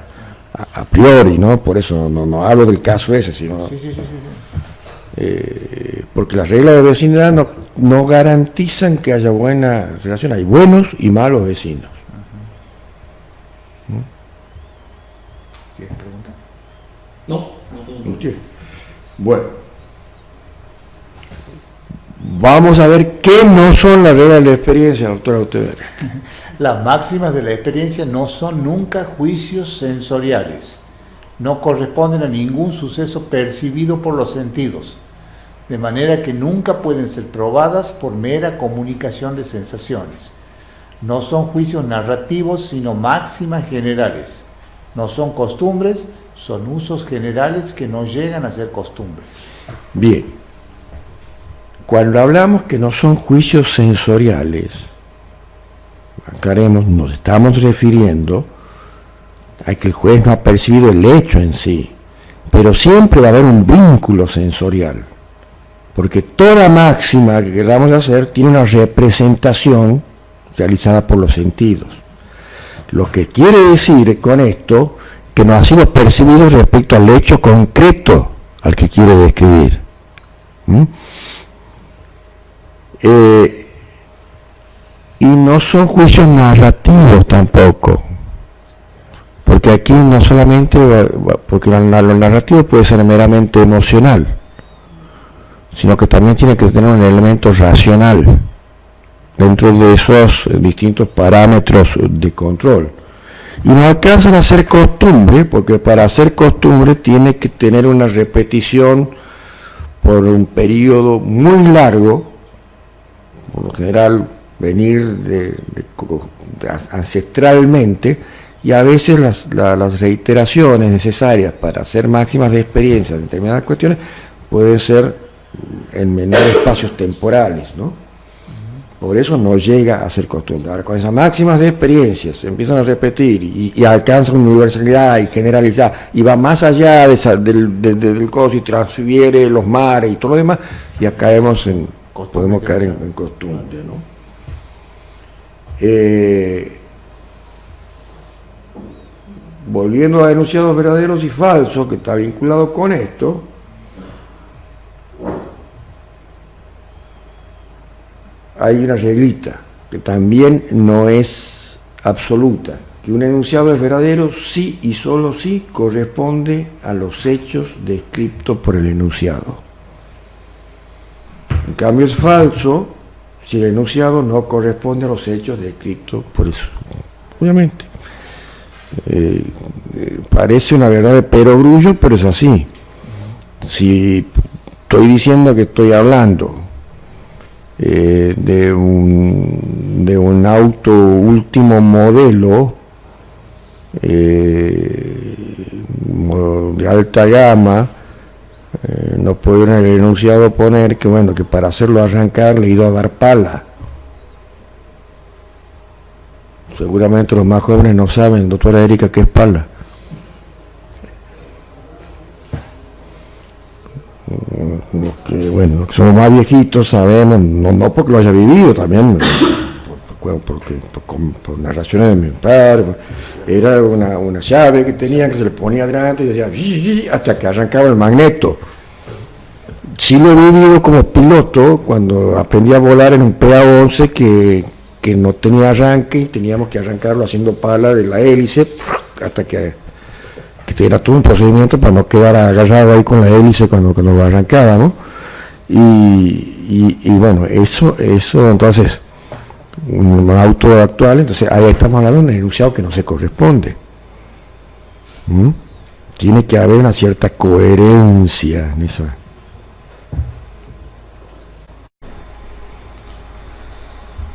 a priori, ¿no? Por eso no hablo del caso ese, sino... Sí. Porque las reglas de vecindad no garantizan que haya buena relación, hay buenos y malos vecinos. ¿Tienes pregunta? No tengo. Bueno, vamos a ver qué no son las reglas de la experiencia, doctora Utever. Las máximas de la experiencia no son nunca juicios sensoriales, no corresponden a ningún suceso percibido por los sentidos, de manera que nunca pueden ser probadas por mera comunicación de sensaciones. No son juicios narrativos, sino máximas generales. No son costumbres, son usos generales que no llegan a ser costumbres. Bien, cuando hablamos que no son juicios sensoriales, aclaremos, nos estamos refiriendo a que el juez no ha percibido el hecho en sí, pero siempre va a haber un vínculo sensorial, porque toda máxima que queramos hacer tiene una representación realizada por los sentidos. Lo que quiere decir con esto que no ha sido percibido respecto al hecho concreto al que quiere describir. Y no son juicios narrativos tampoco, porque aquí no solamente, porque lo narrativo puede ser meramente emocional, sino que también tiene que tener un elemento racional dentro de esos distintos parámetros de control. Y no alcanzan a ser costumbre, porque para hacer costumbre tiene que tener una repetición por un periodo muy largo, por lo general venir ancestralmente, y a veces las reiteraciones necesarias para hacer máximas de experiencia en determinadas cuestiones pueden ser en menores espacios temporales, ¿no? Por eso no llega a ser costumbre. Ahora, con esas máximas de experiencia se empiezan a repetir y alcanzan universalidad y generalidad, y va más allá del coso y transfiere los mares y todo lo demás, ya caemos podemos caer en costumbre, ¿no? Volviendo a enunciados verdaderos y falsos, que está vinculado con esto, hay una reglita que también no es absoluta, que un enunciado es verdadero si y solo si corresponde a los hechos descritos por el enunciado. En cambio es falso si el enunciado no corresponde a los hechos descritos por eso. Obviamente. Parece una verdad de perogrullo, pero es así. Si estoy diciendo que estoy hablando de un auto último modelo de alta gama, no puedo en el enunciado poner que bueno, que para hacerlo arrancar le he ido a dar pala. Seguramente los más jóvenes no saben, doctora Erika, qué es pala. Los que somos más viejitos sabemos, no porque lo haya vivido, también por narraciones de mi padre, era una llave que tenía que se le ponía adelante y decía hasta que arrancaba el magneto. Sí lo he vivido como piloto cuando aprendí a volar en un PA-11 que no tenía arranque y teníamos que arrancarlo haciendo pala de la hélice hasta que era todo un procedimiento para no quedar agarrado ahí con la hélice cuando lo arrancábamos. Y bueno, eso entonces, un auto actual, entonces ahí estamos hablando de un enunciado que no se corresponde. Tiene que haber una cierta coherencia en esa.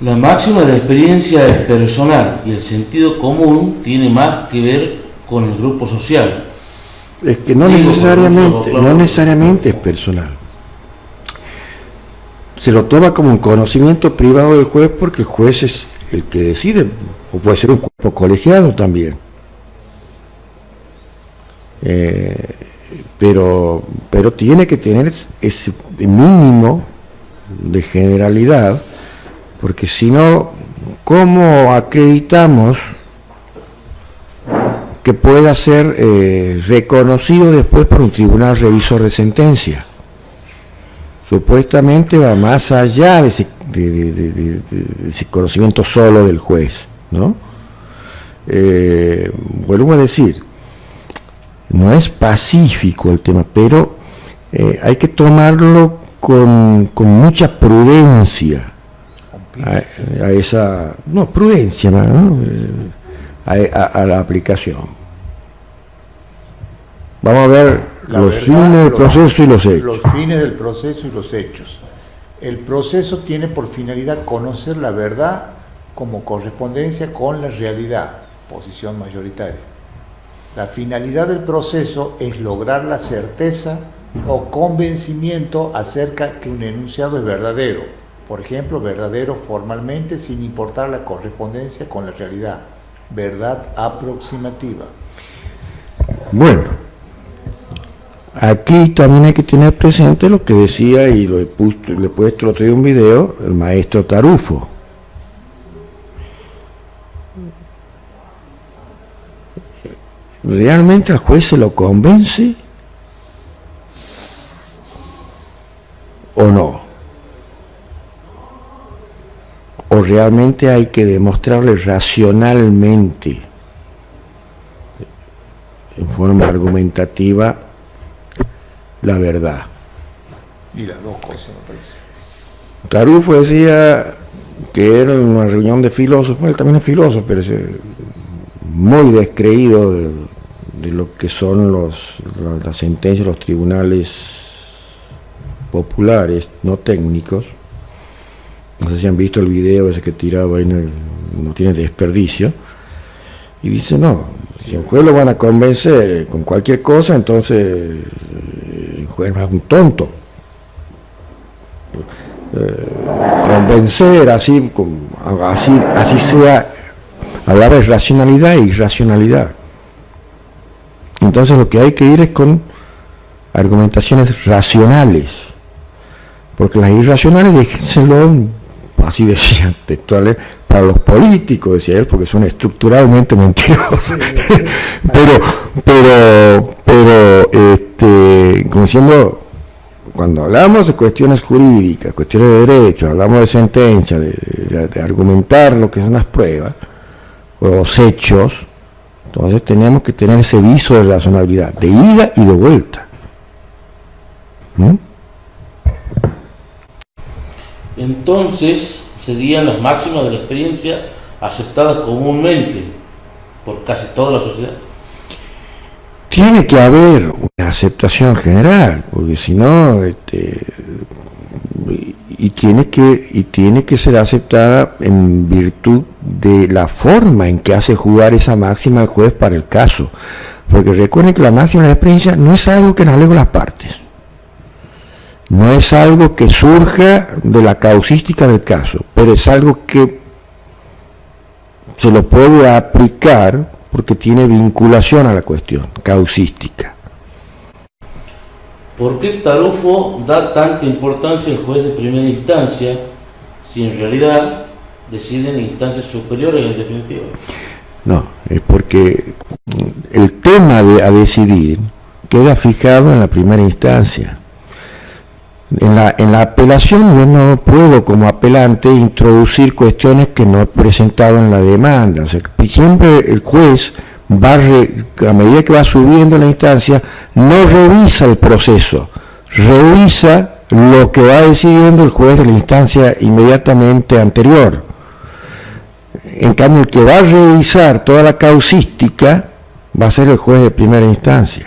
La máxima de la experiencia es personal y el sentido común tiene más que ver con el grupo social. Es que no necesariamente es personal. Se lo toma como un conocimiento privado del juez porque el juez es el que decide, o puede ser un cuerpo colegiado también. Pero tiene que tener ese mínimo de generalidad, porque si no, ¿cómo acreditamos que pueda ser reconocido después por un tribunal revisor de sentencia? Supuestamente va más allá de ese conocimiento solo del juez, ¿no? Vuelvo a decir, no es pacífico el tema, pero hay que tomarlo con mucha prudencia. A esa, no, prudencia, ¿no? A la aplicación. Vamos a ver los fines del proceso y los hechos. Los fines del proceso y los hechos. El proceso tiene por finalidad conocer la verdad como correspondencia con la realidad, posición mayoritaria. La finalidad del proceso es lograr la certeza o convencimiento acerca que un enunciado es verdadero. Por ejemplo, verdadero formalmente sin importar la correspondencia con la realidad. Verdad aproximativa. Bueno, aquí también hay que tener presente lo que decía, y le he puesto el otro día un video, el maestro Tarufo. ¿realmente al juez se lo convence o no? ¿O realmente hay que demostrarle racionalmente, en forma argumentativa, la verdad? Y las dos cosas, me parece. Tarufo decía que era una reunión de filósofos, él también es filósofo, pero es muy descreído de lo que son las sentencias de los tribunales populares, no técnicos. No sé si han visto el video ese que tiraba ahí, no tiene desperdicio. Y dice, no, si un juez lo van a convencer con cualquier cosa, entonces el juez no es un tonto. Convencer así sea, hablar de racionalidad e irracionalidad. Entonces lo que hay que ir es con argumentaciones racionales, porque las irracionales déjenselo, así decía textuales, para los políticos, decía él, porque son estructuralmente mentirosos. pero como diciendo, cuando hablamos de cuestiones jurídicas, cuestiones de derecho, hablamos de sentencia, de argumentar lo que son las pruebas o los hechos, entonces tenemos que tener ese viso de razonabilidad, de ida y de vuelta. Entonces serían las máximas de la experiencia aceptadas comúnmente por casi toda la sociedad. Tiene que haber una aceptación general, porque si no, tiene que ser aceptada en virtud de la forma en que hace jugar esa máxima el juez para el caso. Porque recuerden que la máxima de la experiencia no es algo que analen las partes, no es algo que surja de la causística del caso, pero es algo que se lo puede aplicar porque tiene vinculación a la cuestión causística. ¿Por qué Tarufo da tanta importancia al juez de primera instancia si en realidad deciden en instancias superiores en definitiva? No, es porque el tema a decidir queda fijado en la primera instancia. En la apelación yo no puedo como apelante introducir cuestiones que no he presentado en la demanda. O sea, siempre el juez a medida que va subiendo la instancia, no revisa el proceso, revisa lo que va decidiendo el juez de la instancia inmediatamente anterior. En cambio, el que va a revisar toda la causística va a ser el juez de primera instancia.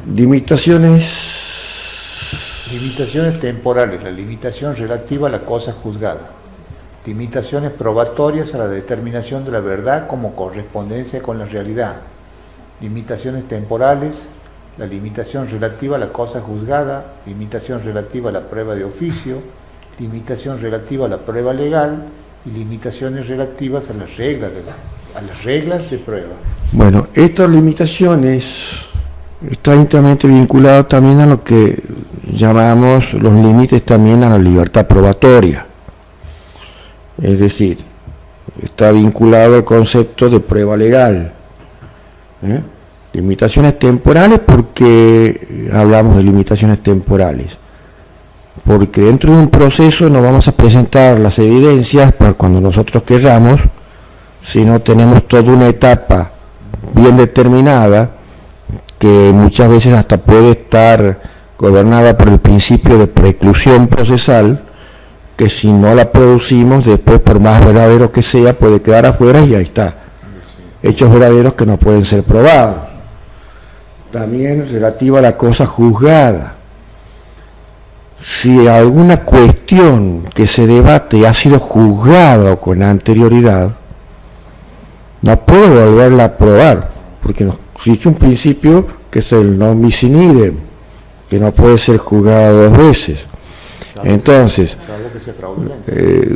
Limitaciones temporales, la limitación relativa a la cosa juzgada. Limitaciones probatorias a la determinación de la verdad como correspondencia con la realidad. Limitaciones temporales, la limitación relativa a la cosa juzgada, limitación relativa a la prueba de oficio, limitación relativa a la prueba legal y limitaciones relativas a las reglas de prueba. Bueno, estas limitaciones está íntimamente vinculado también a lo que llamamos los límites también a la libertad probatoria. Es decir, está vinculado al concepto de prueba legal. Limitaciones temporales, porque hablamos de limitaciones temporales. Porque dentro de un proceso no vamos a presentar las evidencias para cuando nosotros querramos, sino tenemos toda una etapa bien determinada que muchas veces hasta puede estar gobernada por el principio de preclusión procesal, que si no la producimos, después por más verdadero que sea, puede quedar afuera y ahí está. Hechos verdaderos que no pueden ser probados. También relativa a la cosa juzgada. Si alguna cuestión que se debate ha sido juzgada con anterioridad, no puedo volverla a probar, porque nos exige un principio que es el non bis in idem, que no puede ser juzgado dos veces. Entonces,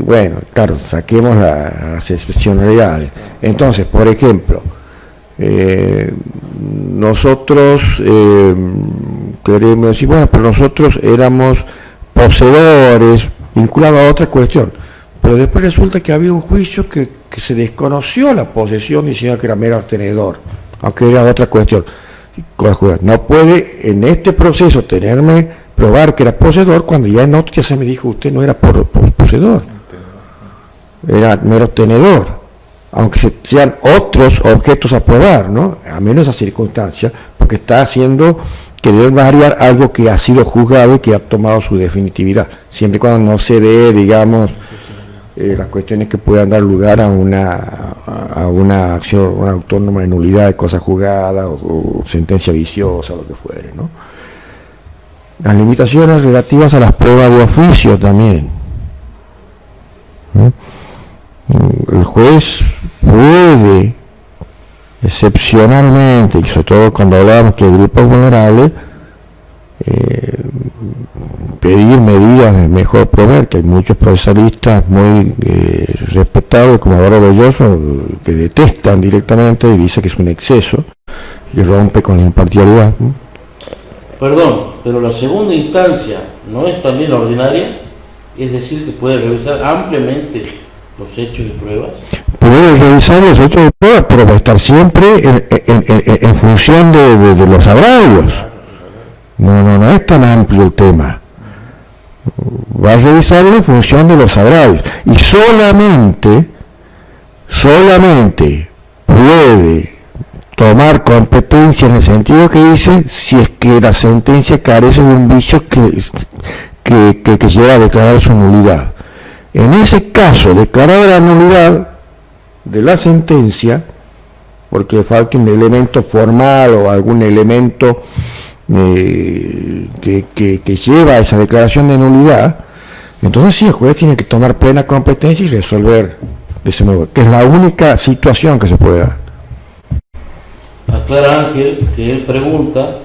bueno, claro, saquemos las excepcionalidades. Entonces, por ejemplo, nosotros queremos decir, bueno, pero nosotros éramos poseedores, vinculado a otra cuestión, pero después resulta que había un juicio que se desconoció la posesión diciendo que era mero tenedor, aunque era otra cuestión. No puede en este proceso probar que era poseedor cuando ya en otro ya se me dijo usted no era poseedor, era mero tenedor, aunque sean otros objetos a probar, ¿no? A menos esa circunstancia, porque está haciendo querer variar algo que ha sido juzgado y que ha tomado su definitividad, siempre y cuando no se dé, digamos, las cuestiones que puedan dar lugar a una acción, una autónoma de nulidad de cosa juzgada o sentencia viciosa, lo que fuere, ¿no? Las limitaciones relativas a las pruebas de oficio también, ¿no? El juez puede excepcionalmente, y sobre todo cuando hablamos que hay grupos vulnerables, pedir medidas de mejor proveer, que hay muchos procesalistas muy respetables, como Eduardo Belloso, que detestan directamente y dicen que es un exceso y rompe con la imparcialidad, ¿no? Perdón, pero la segunda instancia no es también la ordinaria, es decir, que puede revisar ampliamente los hechos y pruebas. Puede revisar los hechos y pruebas, pero va a estar siempre en función de los agravios. No es tan amplio el tema. Va a revisarlo en función de los agravios. Y solamente puede tomar competencia en el sentido que dice si es que la sentencia carece de un vicio que lleva a declarar su nulidad. En ese caso, declarar la nulidad de la sentencia, porque le falta un elemento formal o algún elemento que lleva a esa declaración de nulidad, entonces sí, el juez tiene que tomar plena competencia y resolver de ese modo, que es la única situación que se puede dar. Aclara Ángel que él pregunta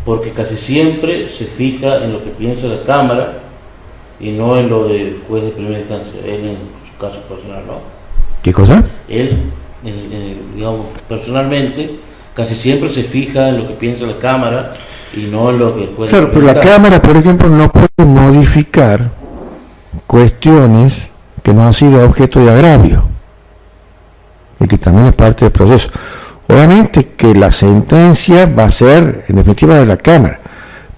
porque casi siempre se fija en lo que piensa la Cámara y no en lo del juez de primera instancia, él en su caso personal, ¿no? ¿Qué cosa? Él, digamos, personalmente, casi siempre se fija en lo que piensa la Cámara y no en lo que el juez... Claro, pero la Cámara, por ejemplo, no puede modificar cuestiones que no han sido objeto de agravio y que también es parte del proceso. Obviamente que la sentencia va a ser, en definitiva, de la Cámara,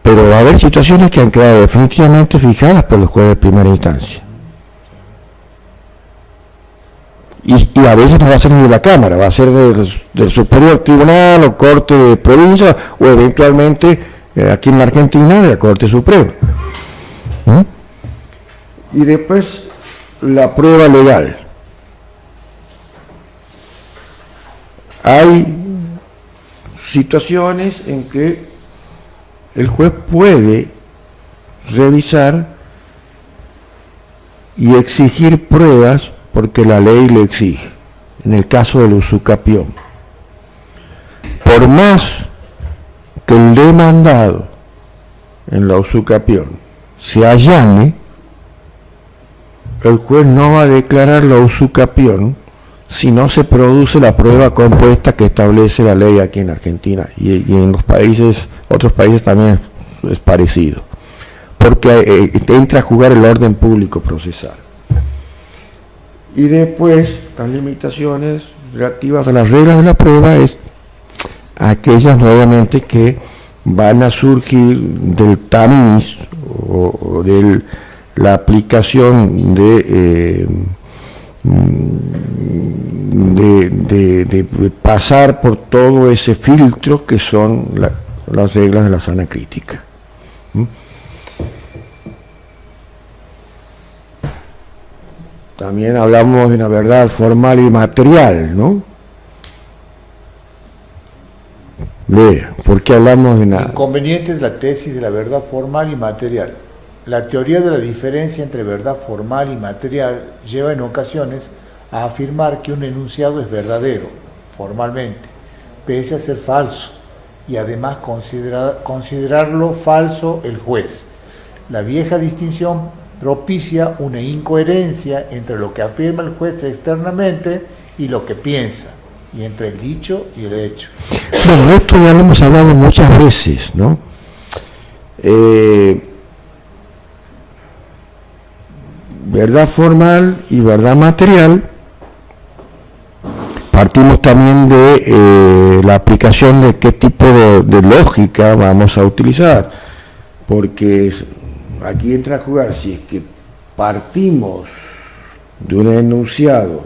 pero va a haber situaciones que han quedado definitivamente fijadas por los jueces de primera instancia. Y a veces no va a ser ni de la Cámara, va a ser del Superior Tribunal o Corte de Provincia o eventualmente aquí en la Argentina de la Corte Suprema. Y después la prueba legal. Hay situaciones en que el juez puede revisar y exigir pruebas porque la ley le exige, en el caso del usucapión. Por más que el demandado en la usucapión se allane, el juez no va a declarar la usucapión si no se produce la prueba compuesta que establece la ley aquí en Argentina y en los países, otros países también es parecido, porque entra a jugar el orden público procesal. Y después, las limitaciones relativas a las reglas de la prueba es aquellas nuevamente que van a surgir del tamiz o de la aplicación de pasar por todo ese filtro que son las reglas de la sana crítica. También hablamos de una verdad formal y material, ¿no? Lea, ¿por qué hablamos de una... Inconvenientes de la tesis de la verdad formal y material. La teoría de la diferencia entre verdad formal y material lleva en ocasiones a afirmar que un enunciado es verdadero, formalmente, pese a ser falso, y además considerarlo falso el juez. La vieja distinción propicia una incoherencia entre lo que afirma el juez externamente y lo que piensa, y entre el dicho y el hecho. Bueno, esto ya lo hemos hablado muchas veces, ¿no? verdad formal y verdad material, partimos también de la aplicación de qué tipo de lógica vamos a utilizar, porque aquí entra a jugar si es que partimos de un enunciado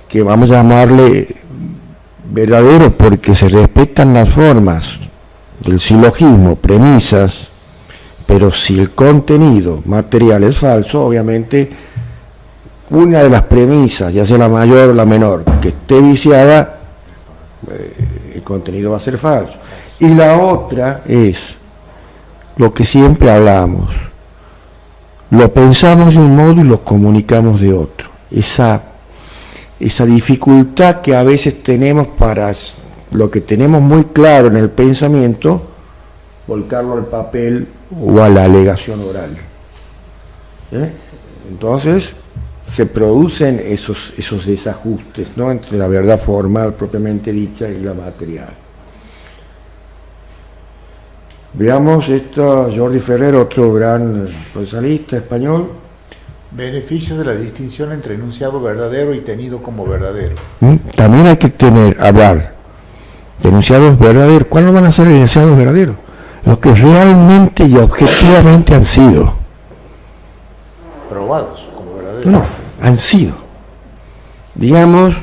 que vamos a llamarle verdadero porque se respetan las formas del silogismo, premisas, pero si el contenido material es falso, obviamente una de las premisas, ya sea la mayor o la menor, que esté viciada, el contenido va a ser falso. Y la otra es lo que siempre hablamos, lo pensamos de un modo y lo comunicamos de otro. Esa dificultad que a veces tenemos para lo que tenemos muy claro en el pensamiento, volcarlo al papel o a la alegación oral. Entonces se producen esos desajustes, ¿no?, entre la verdad formal propiamente dicha y la material. Veamos esto, Jordi Ferrer, otro gran procesalista español. Beneficios de la distinción entre enunciado verdadero y tenido como verdadero. También hay que hablar de enunciados verdaderos. ¿Cuándo van a ser enunciados verdaderos? Los que realmente y objetivamente han sido. Probados como verdaderos. No, han sido. Digamos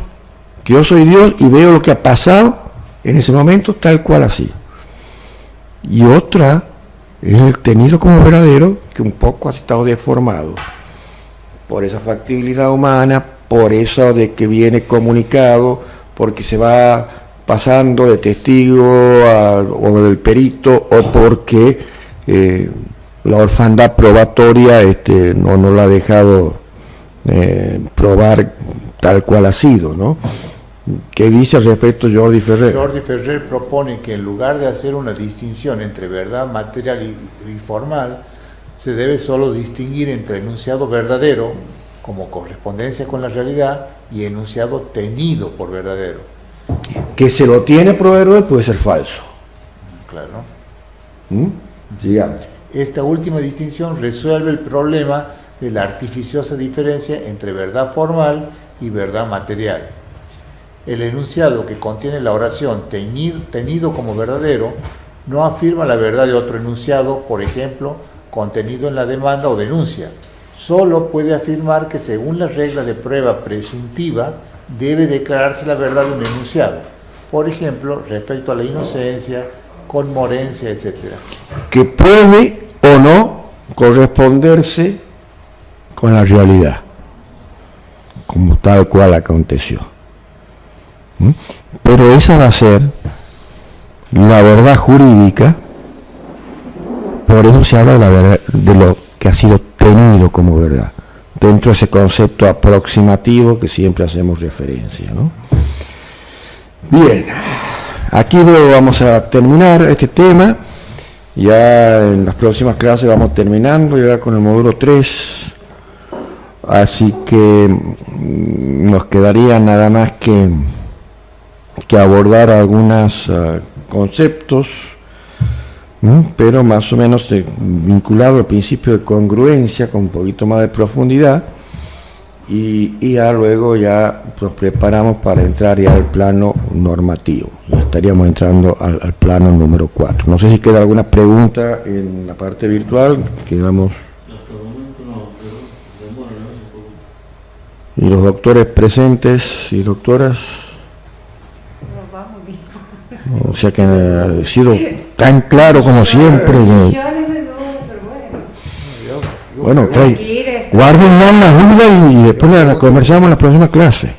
que yo soy Dios y veo lo que ha pasado en ese momento tal cual así. Y otra es el tenido como verdadero, que un poco ha estado deformado por esa factibilidad humana, por eso de que viene comunicado, porque se va pasando de testigo o del perito, o porque la orfandad probatoria no la ha dejado probar tal cual ha sido, ¿no? ¿Qué dice al respecto Jordi Ferrer? Jordi Ferrer propone que en lugar de hacer una distinción entre verdad material y formal, se debe solo distinguir entre enunciado verdadero, como correspondencia con la realidad, y enunciado tenido por verdadero. Que se lo tiene por verdadero puede ser falso. Claro. Digamos. Esta última distinción resuelve el problema de la artificiosa diferencia entre verdad formal y verdad material. El enunciado que contiene la oración tenido como verdadero no afirma la verdad de otro enunciado, por ejemplo, contenido en la demanda o denuncia. Solo puede afirmar que según las reglas de prueba presuntiva debe declararse la verdad de un enunciado, por ejemplo, respecto a la inocencia, conmorencia, etc. Que puede o no corresponderse con la realidad, como tal cual aconteció. Pero esa va a ser la verdad jurídica. Por eso se habla de la verdad, de lo que ha sido tenido como verdad, dentro de ese concepto aproximativo que siempre hacemos referencia, ¿no? Bien, aquí vamos a terminar este tema. Ya en las próximas clases vamos terminando ya con el módulo 3, así que nos quedaría nada más que abordar algunos conceptos, pero más o menos vinculado al principio de congruencia con un poquito más de profundidad, y ya luego ya nos preparamos para entrar ya al plano normativo. Ya estaríamos entrando al plano número 4. No sé si queda alguna pregunta en la parte virtual. Quedamos. Hasta el momento no, pero bueno, no es un poquito. Y los doctores presentes y doctoras. Nos vamos bien. O sea que ha sido tan claro como siempre. Millones de dudas, pero bueno. Bueno, guarden más las dudas y después la conversamos en la próxima clase.